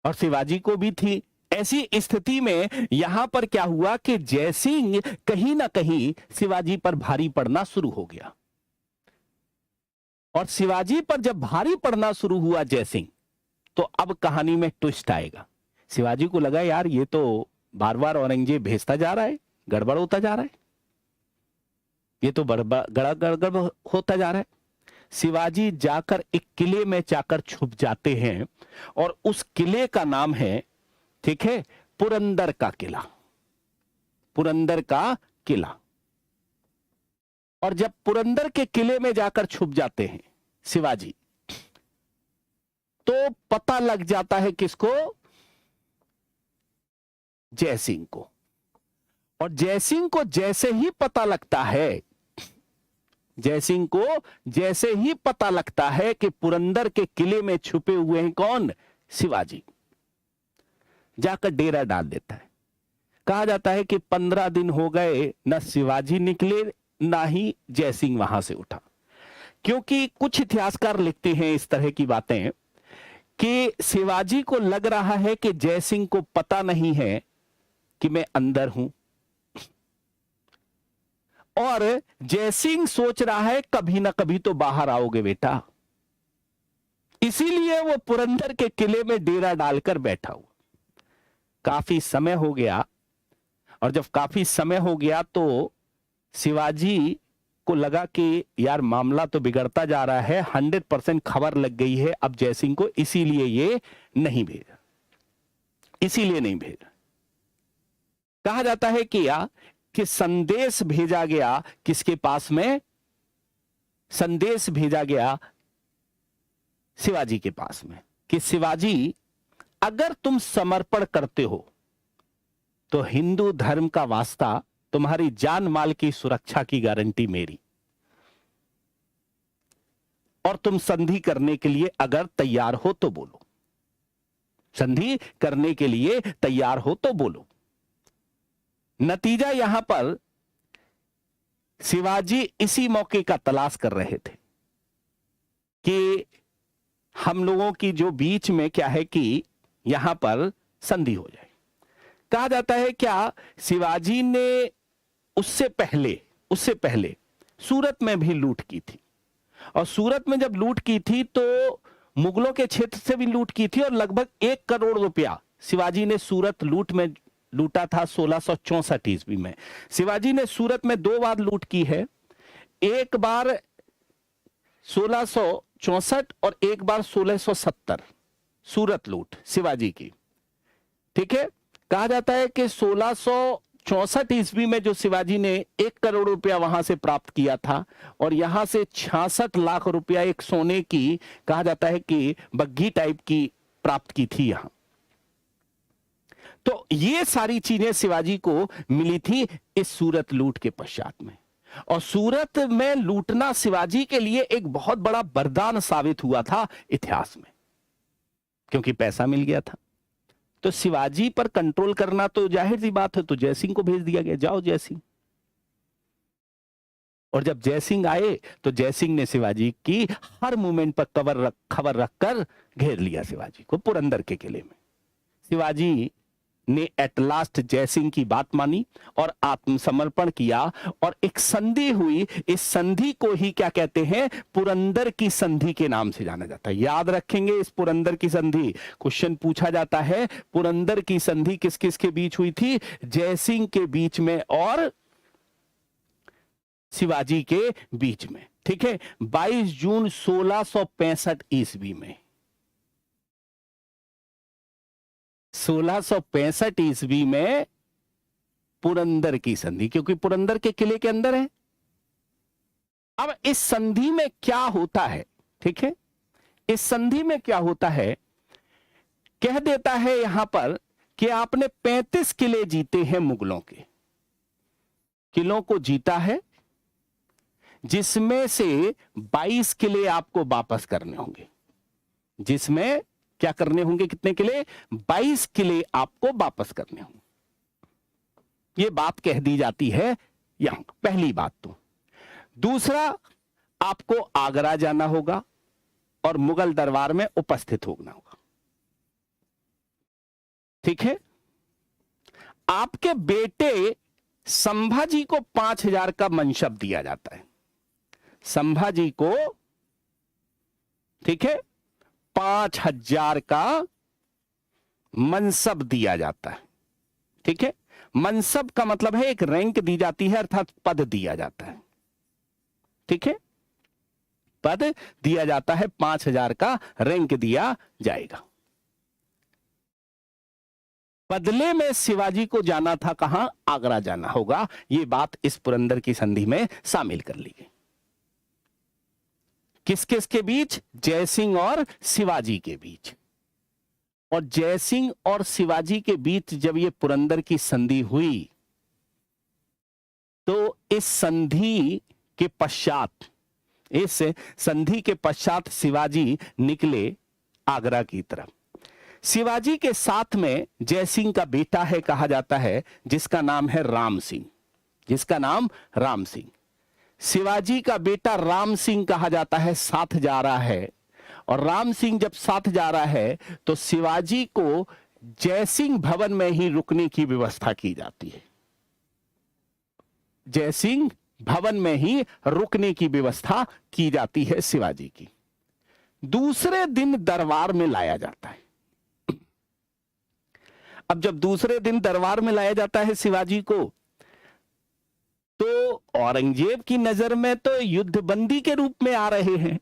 और शिवाजी को भी थी। ऐसी स्थिति में यहां पर क्या हुआ कि जयसिंह कहीं ना कहीं शिवाजी पर भारी पड़ना शुरू हो गया और शिवाजी पर जब भारी पड़ना शुरू हुआ जयसिंह, तो अब कहानी में ट्विस्ट आएगा। शिवाजी को लगा यार ये तो बार बार औरंगजेब भेजता जा रहा है, गड़बड़ होता जा रहा है, ये तो गड़बड़ होता जा रहा है। शिवाजी जाकर एक किले में जाकर छुप जाते हैं और उस किले का नाम है, ठीक है, पुरंदर का किला। पुरंदर का किला। और जब पुरंदर के किले में जाकर छुप जाते हैं शिवाजी, तो पता लग जाता है किसको? जयसिंह को। और जयसिंह को जैसे ही पता लगता है, जयसिंह को जैसे ही पता लगता है कि पुरंदर के किले में छुपे हुए हैं कौन? शिवाजी, जाकर डेरा डाल देता है। कहा जाता है कि 15 दिन हो गए, न शिवाजी निकले ना ही जयसिंह वहां से उठा। क्योंकि कुछ इतिहासकार लिखते हैं इस तरह की बातें कि शिवाजी को लग रहा है कि जयसिंह को पता नहीं है कि मैं अंदर हूं, और जयसिंह सोच रहा है कभी ना कभी तो बाहर आओगे बेटा, इसीलिए वो पुरंदर के किले में डेरा डालकर बैठा हुआ। काफी समय हो गया, और जब काफी समय हो गया तो शिवाजी को लगा कि यार मामला तो बिगड़ता जा रहा है, 100% खबर लग गई है अब जयसिंह को, इसीलिए ये नहीं भेजा, इसीलिए नहीं भेजा। कहा जाता है कि संदेश भेजा गया किसके पास में? संदेश भेजा गया शिवाजी के पास में कि शिवाजी अगर तुम समर्पण करते हो तो हिंदू धर्म का वास्ता, तुम्हारी जान माल की सुरक्षा की गारंटी मेरी, और तुम संधि करने के लिए अगर तैयार हो तो बोलो, संधि करने के लिए तैयार हो तो बोलो। नतीजा यहां पर शिवाजी इसी मौके का तलाश कर रहे थे कि हम लोगों की जो बीच में क्या है कि यहां पर संधि हो जाए। कहा जाता है क्या शिवाजी ने उससे पहले सूरत में भी लूट की थी, और सूरत में जब लूट की थी तो मुगलों के क्षेत्र से भी लूट की थी, और लगभग 1 करोड़ रुपया शिवाजी ने सूरत लूट में लूटा था 1664 ईस्वी में। शिवाजी ने सूरत में 2 बार लूट की है, एक बार 1664 और एक बार 1670 सूरत लूट शिवाजी की, ठीक है। कहा जाता है कि 64 ईस्वी में जो शिवाजी ने 1 करोड़ रुपया वहां से प्राप्त किया था और यहां से 66 लाख रुपया एक सोने की, कहा जाता है कि बग्घी टाइप की प्राप्त की थी यहां। तो ये सारी चीजें शिवाजी को मिली थी इस सूरत लूट के पश्चात में। और सूरत में लूटना शिवाजी के लिए एक बहुत बड़ा वरदान साबित हुआ था इतिहास में, क्योंकि पैसा मिल गया था। तो शिवाजी पर कंट्रोल करना तो जाहिर सी बात है, तो जयसिंह को भेज दिया गया, जाओ जयसिंह। और जब जयसिंह आए तो जयसिंह ने शिवाजी की हर मूवमेंट पर खबर रखकर घेर लिया शिवाजी को पुरंदर के किले में। शिवाजी ने एट लास्ट जयसिंह की बात मानी और आत्मसमर्पण किया और एक संधि हुई। इस संधि को ही क्या कहते हैं, पुरंदर की संधि के नाम से जाना जाता है। याद रखेंगे इस पुरंदर की संधि, क्वेश्चन पूछा जाता है पुरंदर की संधि किस किस के बीच हुई थी, जयसिंह के बीच में और शिवाजी के बीच में। ठीक है, 22 जून 1665 ईस्वी में, 1665 ईस्वी में पुरंदर की संधि, क्योंकि पुरंदर के किले के अंदर है। अब इस संधि में क्या होता है, ठीक है, इस संधि में क्या होता है, कह देता है यहां पर कि आपने 35 किले जीते हैं, मुगलों के किलों को जीता है, जिसमें से 22 किले आपको वापस करने होंगे। जिसमें क्या करने होंगे, कितने किले, 22 किले आपको वापस करने होंगे। यह बात कह दी जाती है यहां, पहली बात तो। दूसरा, आपको आगरा जाना होगा और मुगल दरबार में उपस्थित होना होगा। ठीक है, आपके बेटे संभाजी को 5000 का मनशब दिया जाता है। संभाजी को, ठीक है, 5000 का मनसब दिया जाता है। ठीक है, मनसब का मतलब है एक रैंक दी जाती है, अर्थात पद दिया जाता है। ठीक है, पद दिया जाता है, 5000 का रैंक दिया जाएगा। बदले में शिवाजी को जाना था कहां, आगरा जाना होगा। यह बात इस पुरंदर की संधि में शामिल कर ली गई। किस किस के बीच, जयसिंह और शिवाजी के बीच। और जयसिंह और शिवाजी के बीच जब ये पुरंदर की संधि हुई, तो इस संधि के पश्चात शिवाजी निकले आगरा की तरफ। शिवाजी के साथ में जयसिंह का बेटा है, कहा जाता है, जिसका नाम है राम सिंह, जिसका नाम राम सिंह। शिवाजी का बेटा राम सिंह, कहा जाता है, साथ जा रहा है। और राम सिंह जब साथ जा रहा है तो शिवाजी को जयसिंह भवन में ही रुकने की व्यवस्था की जाती है। जयसिंह भवन में ही रुकने की व्यवस्था की जाती है शिवाजी की। दूसरे दिन दरबार में लाया जाता है। अब जब दूसरे दिन दरबार में लाया जाता है शिवाजी को, तो औरंगजेब की नजर में तो युद्धबंदी के रूप में आ रहे हैं,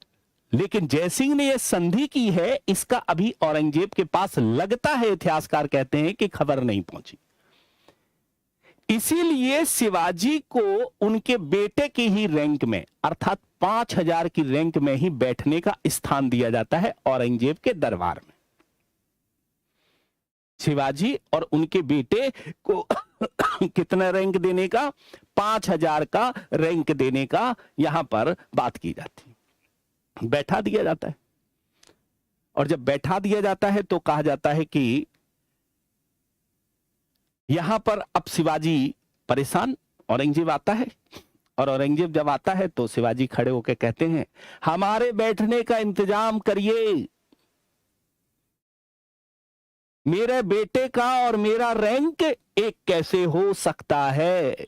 लेकिन जयसिंह ने यह संधि की है, इसका अभी औरंगजेब के पास लगता है, इतिहासकार कहते हैं कि खबर नहीं पहुंची। इसीलिए शिवाजी को उनके बेटे की ही रैंक में, अर्थात 5000 की रैंक में ही बैठने का स्थान दिया जाता है औरंगजेब के दरबार में। शिवाजी और उनके बेटे को कितना रैंक देने का, 5000 का रैंक देने का यहां पर बात की जाती है। बैठा दिया जाता है। और जब बैठा दिया जाता है तो कहा जाता है कि यहां पर अब शिवाजी परेशान, औरंगजेब आता है। और औरंगजेब जब आता है तो शिवाजी खड़े होकर कहते हैं, हमारे बैठने का इंतजाम करिए, मेरे बेटे का और मेरा रैंक एक कैसे हो सकता है,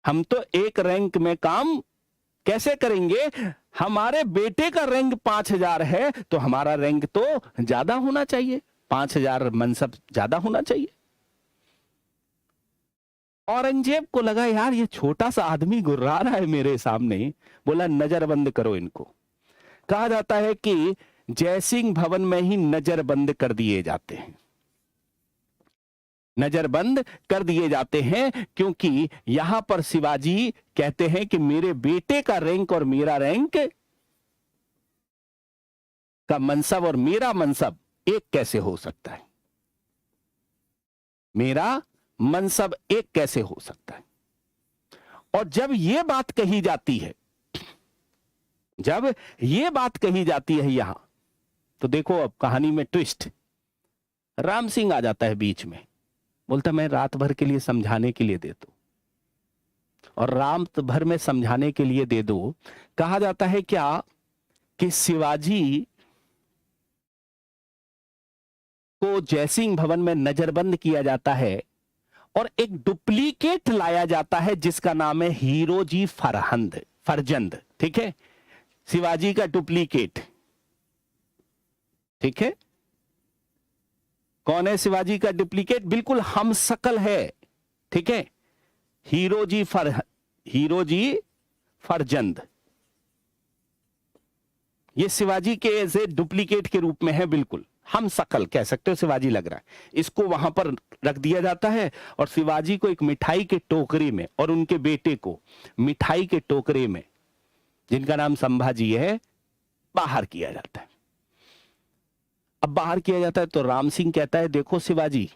हम तो एक रैंक में काम कैसे करेंगे, हमारे बेटे का रैंक 5000 है तो हमारा रैंक तो ज्यादा होना चाहिए, 5000 मनसब ज्यादा होना चाहिए। औरंगजेब को लगा यार ये छोटा सा आदमी गुर्रा रहा है मेरे सामने, बोला नजरबंद करो इनको। कहा जाता है कि जयसिंह भवन में ही नजरबंद कर दिए जाते हैं। नजरबंद कर दिए जाते हैं, क्योंकि यहां पर शिवाजी कहते हैं कि मेरे बेटे का रैंक और मेरा रैंक का मनसब और मेरा मनसब एक कैसे हो सकता है, मेरा मनसब एक कैसे हो सकता है। और जब यह बात कही जाती है, जब यह बात कही जाती है यहां, तो देखो अब कहानी में ट्विस्ट, राम सिंह आ जाता है बीच में, बोलता मैं रात भर के लिए समझाने के लिए दे दो, और रात भर में समझाने के लिए दे दो। कहा जाता है क्या कि शिवाजी को जयसिंह भवन में नजरबंद किया जाता है और एक डुप्लीकेट लाया जाता है जिसका नाम है हीरोजी फरजंद। ठीक है, शिवाजी का डुप्लीकेट। ठीक है, कौन है शिवाजी का डुप्लीकेट? बिल्कुल हम शकल है। ठीक है, हीरोजी फरजंद, ये शिवाजी के ऐसे डुप्लीकेट के रूप में है, बिल्कुल हम शकल कह सकते हो, शिवाजी लग रहा है। इसको वहां पर रख दिया जाता है और शिवाजी को एक मिठाई के टोकरे में और उनके बेटे को मिठाई के टोकरे में, जिनका नाम संभाजी है, बाहर किया जाता है। अब बाहर किया जाता है तो राम सिंह कहता है देखो शिवाजी,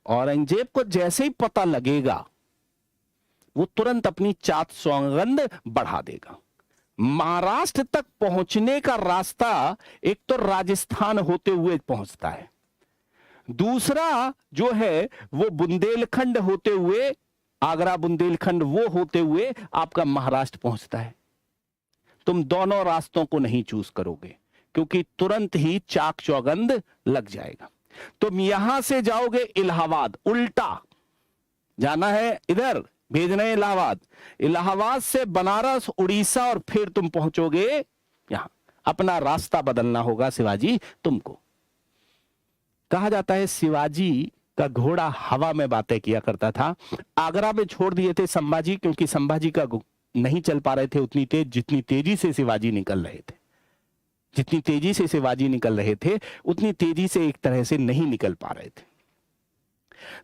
औरंगजेब को जैसे ही पता लगेगा वो तुरंत अपनी चात सौगंध बढ़ा देगा। महाराष्ट्र तक पहुंचने का रास्ता एक तो राजस्थान होते हुए पहुंचता है, दूसरा जो है वो बुंदेलखंड होते हुए, आगरा बुंदेलखंड वो होते हुए आपका महाराष्ट्र पहुंचता है। तुम दोनों रास्तों को नहीं चूज करोगे क्योंकि तुरंत ही चाक चौगंध लग जाएगा। तुम यहां से जाओगे इलाहाबाद, उल्टा जाना है, इधर भेजना है इलाहाबाद, इलाहाबाद से बनारस, उड़ीसा, और फिर तुम पहुंचोगे यहां। अपना रास्ता बदलना होगा शिवाजी तुमको। कहा जाता है शिवाजी का घोड़ा हवा में बातें किया करता था। आगरा में छोड़ दिए थे संभाजी, क्योंकि संभाजी का नहीं चल पा रहे थे उतनी तेज जितनी तेजी से शिवाजी निकल रहे थे। जितनी तेजी से शिवाजी निकल रहे थे उतनी तेजी से एक तरह से नहीं निकल पा रहे थे।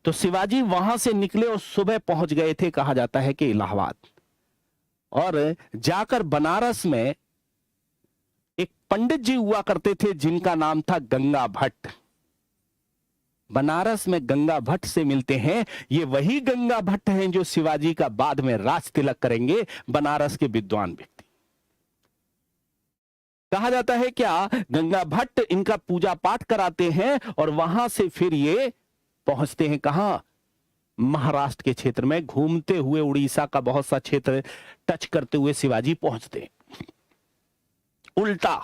तो शिवाजी वहां से निकले और सुबह पहुंच गए थे, कहा जाता है कि इलाहाबाद, और जाकर बनारस में एक पंडित जी हुआ करते थे जिनका नाम था गंगा भट्ट। बनारस में गंगा भट्ट से मिलते हैं। ये वही गंगा भट्ट हैं जो शिवाजी का बाद में राज तिलक करेंगे, बनारस के विद्वान व्यक्ति। कहा जाता है क्या गंगा भट्ट इनका पूजा पाठ कराते हैं और वहां से फिर ये पहुंचते हैं कहां? महाराष्ट्र के क्षेत्र में घूमते हुए, उड़ीसा का बहुत सा क्षेत्र टच करते हुए शिवाजी पहुंचते हैं। उल्टा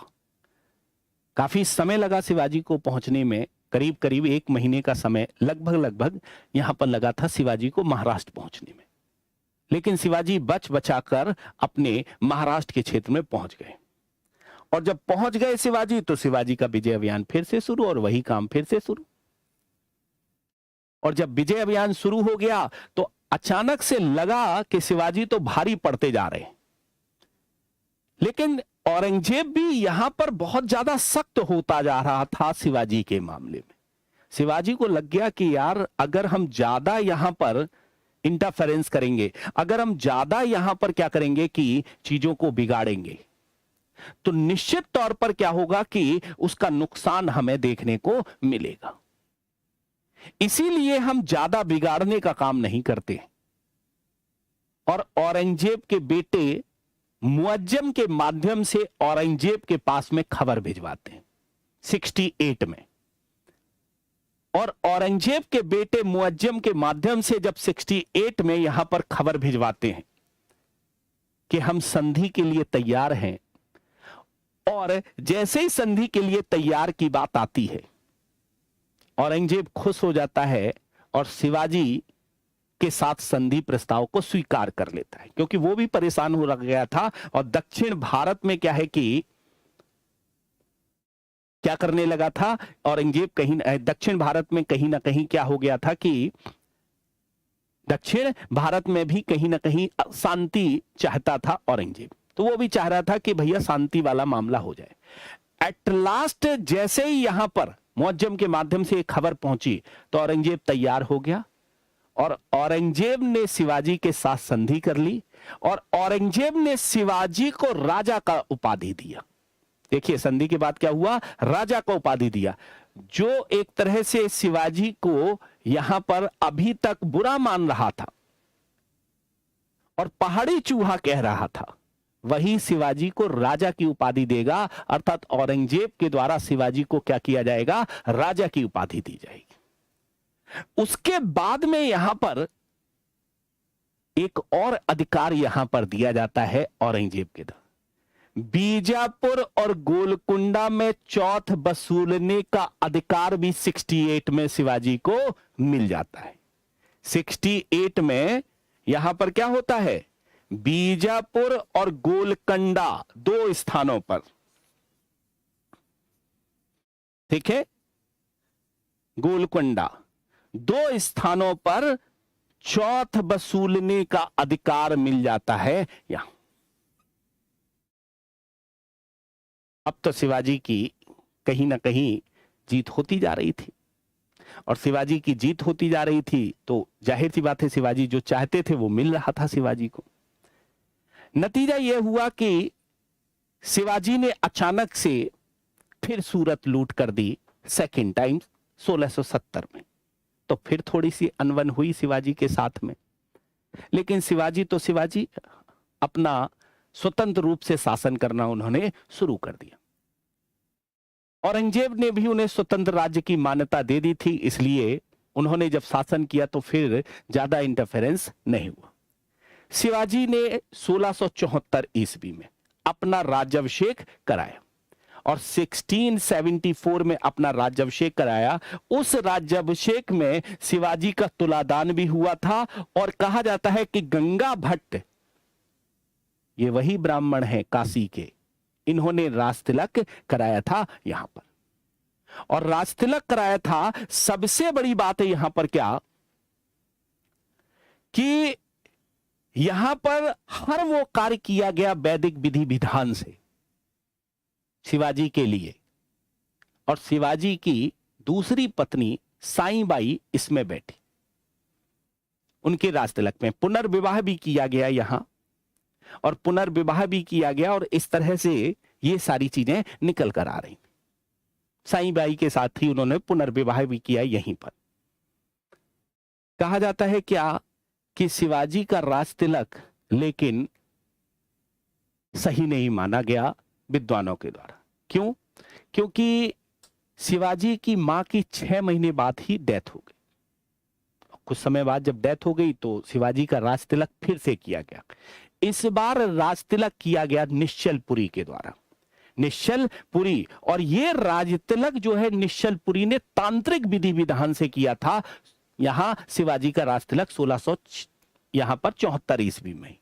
काफी समय लगा शिवाजी को पहुंचने में, करीब करीब 1 महीने का समय लगभग यहां पर लगा था शिवाजी को महाराष्ट्र पहुंचने में। लेकिन शिवाजी बच बचाकर अपने महाराष्ट्र के क्षेत्र में पहुंच गए। और जब पहुंच गए शिवाजी, तो शिवाजी का विजय अभियान फिर से शुरू और वही काम फिर से शुरू। और जब विजय अभियान शुरू हो गया तो अचानक से लगा कि शिवाजी तो भारी पड़ते जा रहे हैं। लेकिन औरंगजेब भी यहां पर बहुत ज्यादा सख्त होता जा रहा था शिवाजी के मामले में। शिवाजी को लग गया कि यार अगर हम ज्यादा यहां पर इंटरफेरेंस करेंगे, अगर हम ज्यादा यहां पर क्या करेंगे कि चीजों को बिगाड़ेंगे, तो निश्चित तौर पर क्या होगा कि उसका नुकसान हमें देखने को मिलेगा। इसीलिए हम ज्यादा बिगाड़ने का काम नहीं करते और औरंगजेब के बेटे मुअज्जम के माध्यम से औरंगजेब के पास में खबर भिजवाते हैं 68 में। और औरंगजेब के बेटे मुअज्जम के माध्यम से जब 68 में यहां पर खबर भिजवाते हैं कि हम संधि के लिए तैयार हैं, और जैसे ही संधि के लिए तैयार की बात आती है, औरंगजेब खुश हो जाता है और शिवाजी के साथ संधि प्रस्ताव को स्वीकार कर लेता है, क्योंकि वो भी परेशान हो गया था। और दक्षिण भारत में क्या है कि क्या करने लगा था औरंगजेब, कहीं दक्षिण भारत में कहीं ना कहीं क्या हो गया था कि दक्षिण भारत में भी कहीं ना कहीं शांति चाहता था औरंगजेब। तो वो भी चाह रहा था कि भैया शांति वाला मामला हो जाए। एट लास्ट जैसे ही यहां पर मुअज्जम के माध्यम से एक खबर पहुंची तो औरंगजेब तैयार हो गया और औरंगजेब ने शिवाजी के साथ संधि कर ली और औरंगजेब ने शिवाजी को राजा का उपाधि दिया। देखिए संधि के बाद क्या हुआ, राजा को उपाधि दिया, जो एक तरह से शिवाजी को यहां पर अभी तक बुरा मान रहा था और पहाड़ी चूहा कह रहा था, वही शिवाजी को राजा की उपाधि देगा। अर्थात औरंगजेब के द्वारा शिवाजी को क्या किया जाएगा, राजा की उपाधि दी जाएगी। उसके बाद में यहां पर एक और अधिकार यहां पर दिया जाता है औरंगजेब के द्वारा, बीजापुर और गोलकुंडा में चौथ वसूलने का अधिकार भी 68 में शिवाजी को मिल जाता है। 68 में यहां पर क्या होता है, बीजापुर और गोलकुंडा दो स्थानों पर, ठीक है, गोलकुंडा दो स्थानों पर चौथ वसूलने का अधिकार मिल जाता है यहां। अब तो शिवाजी की कहीं ना कहीं जीत होती जा रही थी और शिवाजी की जीत होती जा रही थी तो जाहिर सी बात है शिवाजी जो चाहते थे वो मिल रहा था शिवाजी को। नतीजा यह हुआ कि शिवाजी ने अचानक से फिर सूरत लूट कर दी सेकेंड टाइम 1670 में। तो फिर थोड़ी सी अनबन हुई शिवाजी के साथ में, लेकिन शिवाजी अपना स्वतंत्र रूप से शासन करना उन्होंने शुरू कर दिया। औरंगजेब ने भी उन्हें स्वतंत्र राज्य की मान्यता दे दी थी, इसलिए उन्होंने जब शासन किया तो फिर ज्यादा इंटरफेरेंस नहीं हुआ। शिवाजी ने 1674 ईस्वी में अपना राज्याभिषेक कराया और 1674 में अपना राज्याभिषेक कराया। उस राज्याभिषेक में शिवाजी का तुलादान भी हुआ था और कहा जाता है कि गंगा भट्ट, ये वही ब्राह्मण हैं काशी के, इन्होंने राजतिलक कराया था यहां पर। और राजतिलक कराया था, सबसे बड़ी बात है यहां पर क्या कि यहां पर हर वो कार्य किया गया वैदिक विधि विधान से शिवाजी के लिए। और शिवाजी की दूसरी पत्नी साईबाई इसमें बैठी, उनके राजतिलक में पुनर्विवाह भी किया गया यहां, और पुनर्विवाह भी किया गया और इस तरह से ये सारी चीजें निकल कर आ रही। साईबाई के साथ ही उन्होंने पुनर्विवाह भी किया यहीं पर। कहा जाता है क्या कि शिवाजी का राजतिलक लेकिन सही नहीं माना गया विद्वानों के द्वारा। क्यों? क्योंकि शिवाजी की मां की 6 महीने बाद ही डेथ हो गई। कुछ समय बाद जब डेथ हो गई तो शिवाजी का राजतिलक फिर से किया गया। इस बार राजतिलक किया गया निश्चलपुरी के द्वारा, निश्चलपुरी। और ये राजतिलक जो है निश्चलपुरी ने तांत्रिक विधि विधान से किया था। यहां शिवाजी का राजतिलक 1674 ईस्वी में।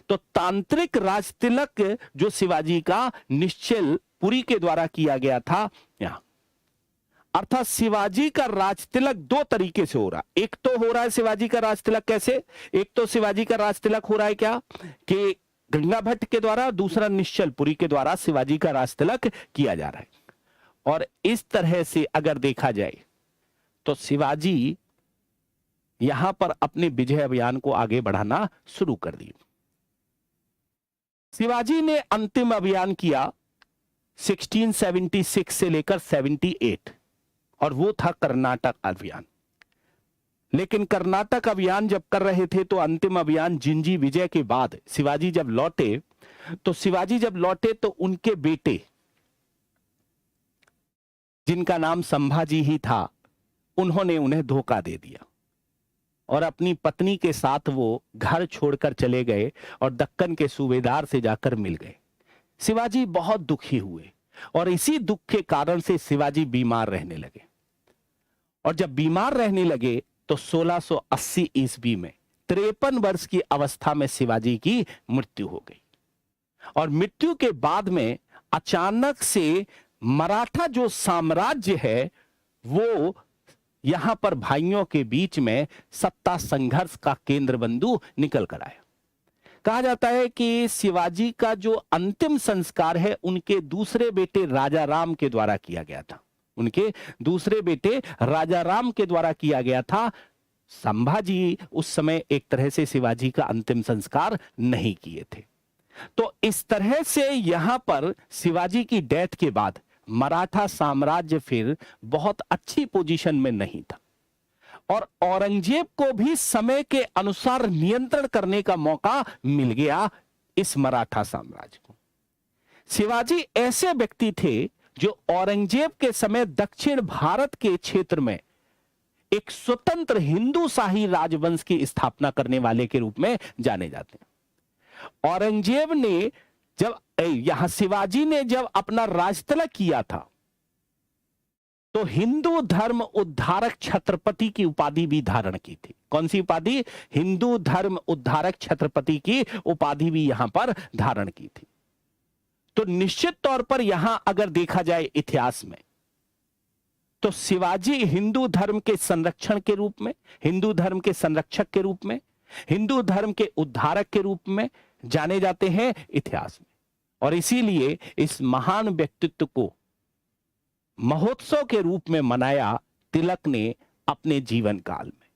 तो तांत्रिक राजतिलक जो शिवाजी का निश्चलपुरी के द्वारा किया गया था यहां, अर्थात शिवाजी का राजतिलक दो तरीके से हो रहा। एक तो हो रहा है शिवाजी का राजतिलक कैसे, एक तो शिवाजी का राजतिलक हो रहा है क्या कि गंगा भट्ट के द्वारा, दूसरा निश्चलपुरी के द्वारा शिवाजी का राजतिलक किया जा रहा है। और इस तरह से अगर देखा जाए तो शिवाजी यहां पर अपने विजय अभियान को आगे बढ़ाना शुरू कर दिया। शिवाजी ने अंतिम अभियान किया 1676 से लेकर 78, और वो था कर्नाटक अभियान। लेकिन कर्नाटक अभियान जब कर रहे थे तो अंतिम अभियान जिंजी विजय के बाद शिवाजी जब लौटे तो उनके बेटे, जिनका नाम संभाजी ही था, उन्होंने उन्हें धोखा दे दिया और अपनी पत्नी के साथ वो घर छोड़कर चले गए और दक्कन के सूबेदार से जाकर मिल गए। शिवाजी बहुत दुखी हुए और इसी दुख के कारण से शिवाजी बीमार रहने लगे। और जब बीमार रहने लगे तो 1680 ईस्वी में 53 वर्ष की अवस्था में शिवाजी की मृत्यु हो गई। और मृत्यु के बाद में अचानक से मराठा जो साम्राज्य है वो यहां पर भाइयों के बीच में सत्ता संघर्ष का केंद्र बिंदु निकल कर आया। कहा जाता है कि शिवाजी का जो अंतिम संस्कार है उनके दूसरे बेटे राजा राम के द्वारा किया गया था। उनके दूसरे बेटे राजा राम के द्वारा किया गया था। संभाजी उस समय एक तरह से शिवाजी का अंतिम संस्कार नहीं किए थे। तो इस तरह से यहां पर शिवाजी की डेथ के बाद मराठा साम्राज्य फिर बहुत अच्छी पोजीशन में नहीं था और औरंगजेब को भी समय के अनुसार नियंत्रण करने का मौका मिल गया इस मराठा साम्राज्य को। शिवाजी ऐसे व्यक्ति थे जो औरंगजेब के समय दक्षिण भारत के क्षेत्र में एक स्वतंत्र हिंदू शाही राजवंश की स्थापना करने वाले के रूप में जाने जाते हैं। औरंगजेब ने जब यहां शिवाजी ने जब अपना राजतिलक किया था तो हिंदू धर्म उद्धारक छत्रपति की उपाधि भी धारण की थी। कौन सी उपाधि? हिंदू धर्म उद्धारक छत्रपति की उपाधि भी यहां पर धारण की थी। तो निश्चित तौर पर यहां अगर देखा जाए इतिहास में तो शिवाजी हिंदू धर्म के संरक्षण के रूप में, हिंदू धर्म के संरक्षक के रूप में, हिंदू धर्म के उद्धारक के रूप में जाने जाते हैं इतिहास में। और इसीलिए इस महान व्यक्तित्व को महोत्सव के रूप में मनाया तिलक ने अपने जीवन काल में।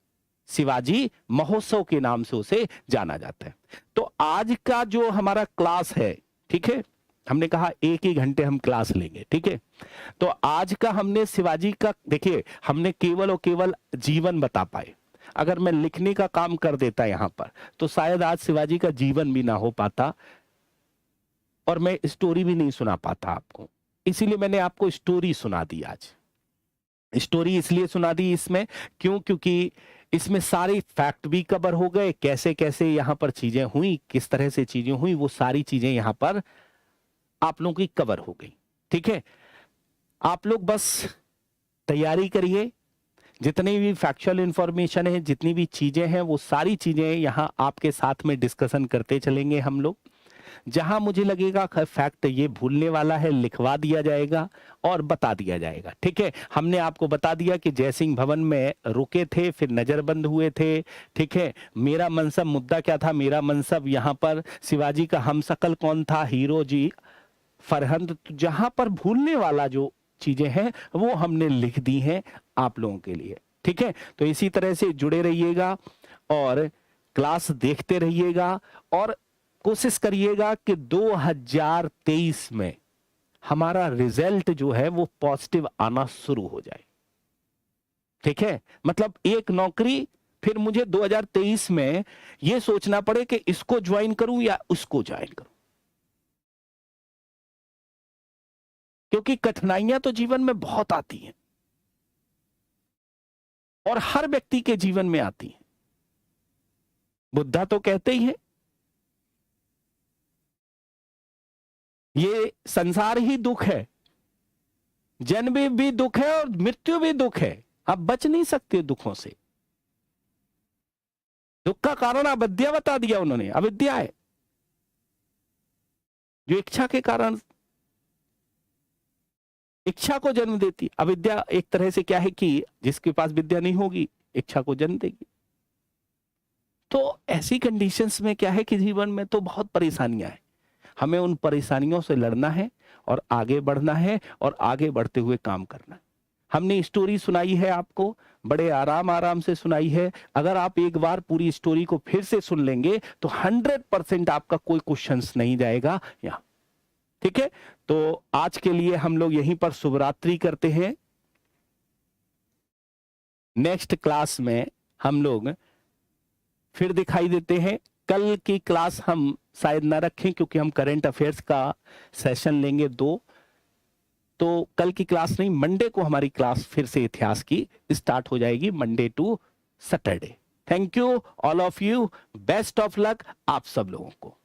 शिवाजी महोत्सव के नाम से उसे जाना जाता है। तो आज का जो हमारा क्लास है, ठीक है, हमने कहा 1 ही घंटे हम क्लास लेंगे, ठीक है। तो आज का हमने शिवाजी का, देखिए हमने केवल और केवल जीवन बता पाए। अगर मैं लिखने का काम कर देता यहां पर तो शायद आज शिवाजी का जीवन भी ना हो पाता और मैं स्टोरी भी नहीं सुना पाता आपको। इसीलिए मैंने आपको स्टोरी सुना दी। आज स्टोरी इसलिए सुना दी इसमें क्योंकि इसमें सारे फैक्ट भी कवर हो गए, कैसे कैसे यहां पर चीजें हुई, किस तरह से चीजें हुई, वो सारी चीजें यहां पर आप लोगों की कवर हो गई। ठीक है, आप लोग बस तैयारी करिए। जितनी भी फैक्चुअल इंफॉर्मेशन है, जितनी भी चीजें हैं, वो सारी चीजें यहां आपके साथ में डिस्कशन करते चलेंगे हम लोग। जहां मुझे लगेगा फैक्ट ये भूलने वाला है, लिखवा दिया जाएगा और बता दिया जाएगा। ठीक है, हमने आपको बता दिया कि जयसिंह भवन में रुके थे, फिर नजरबंद हुए थे। ठीक है, मेरा मनसब मुद्दा क्या था? मेरा मनसब यहां पर शिवाजी का हमशक्ल कौन था? हीरो जी फरहंद। तो जहां पर भूलने वाला जो चीजें हैं वो हमने लिख दी हैं आप लोगों के लिए। ठीक है, तो इसी तरह से जुड़े रहिएगा और क्लास देखते रहिएगा और कोशिश करिएगा कि 2023 में हमारा रिजल्ट जो है वो पॉजिटिव आना शुरू हो जाए। ठीक है, मतलब एक नौकरी फिर मुझे 2023 में ये सोचना पड़े कि इसको ज्वाइन करूं या उसको ज्वाइन करूं, क्योंकि कठिनाइयां तो जीवन में बहुत आती हैं और हर व्यक्ति के जीवन में आती हैं। बुद्धा तो कहते ही हैं ये संसार ही दुख है, जन्म भी दुख है और मृत्यु भी दुख है। आप बच नहीं सकते दुखों से। दुख का कारण अविद्या बता दिया उन्होंने। अविद्या है जो इच्छा के कारण इच्छा को जन्म देती। अविद्या एक तरह से क्या है कि जिसके पास विद्या नहीं होगी इच्छा को जन्म देगी। तो ऐसी कंडीशंस में क्या है कि जीवन में तो बहुत परेशानियां हैं। हमें उन परेशानियों से लड़ना है और आगे बढ़ना है और आगे बढ़ते हुए काम करना है। हमने स्टोरी सुनाई है आपको, बड़े आराम से सुनाई है। अगर आप एक बार पूरी स्टोरी को फिर से सुन लेंगे तो 100% आपका कोई क्वेश्चंस नहीं जाएगा यहां। ठीक है, तो आज के लिए हम लोग यहीं पर शुभरात्रि करते हैं। नेक्स्ट क्लास में हम लोग फिर दिखाई देते हैं। कल की क्लास हम शायद ना रखें क्योंकि हम करंट अफेयर्स का सेशन लेंगे 2। तो कल की क्लास नहीं, मंडे को हमारी क्लास फिर से इतिहास की स्टार्ट हो जाएगी, Monday to Saturday. Thank you all of you, best of luck आप सब लोगों को।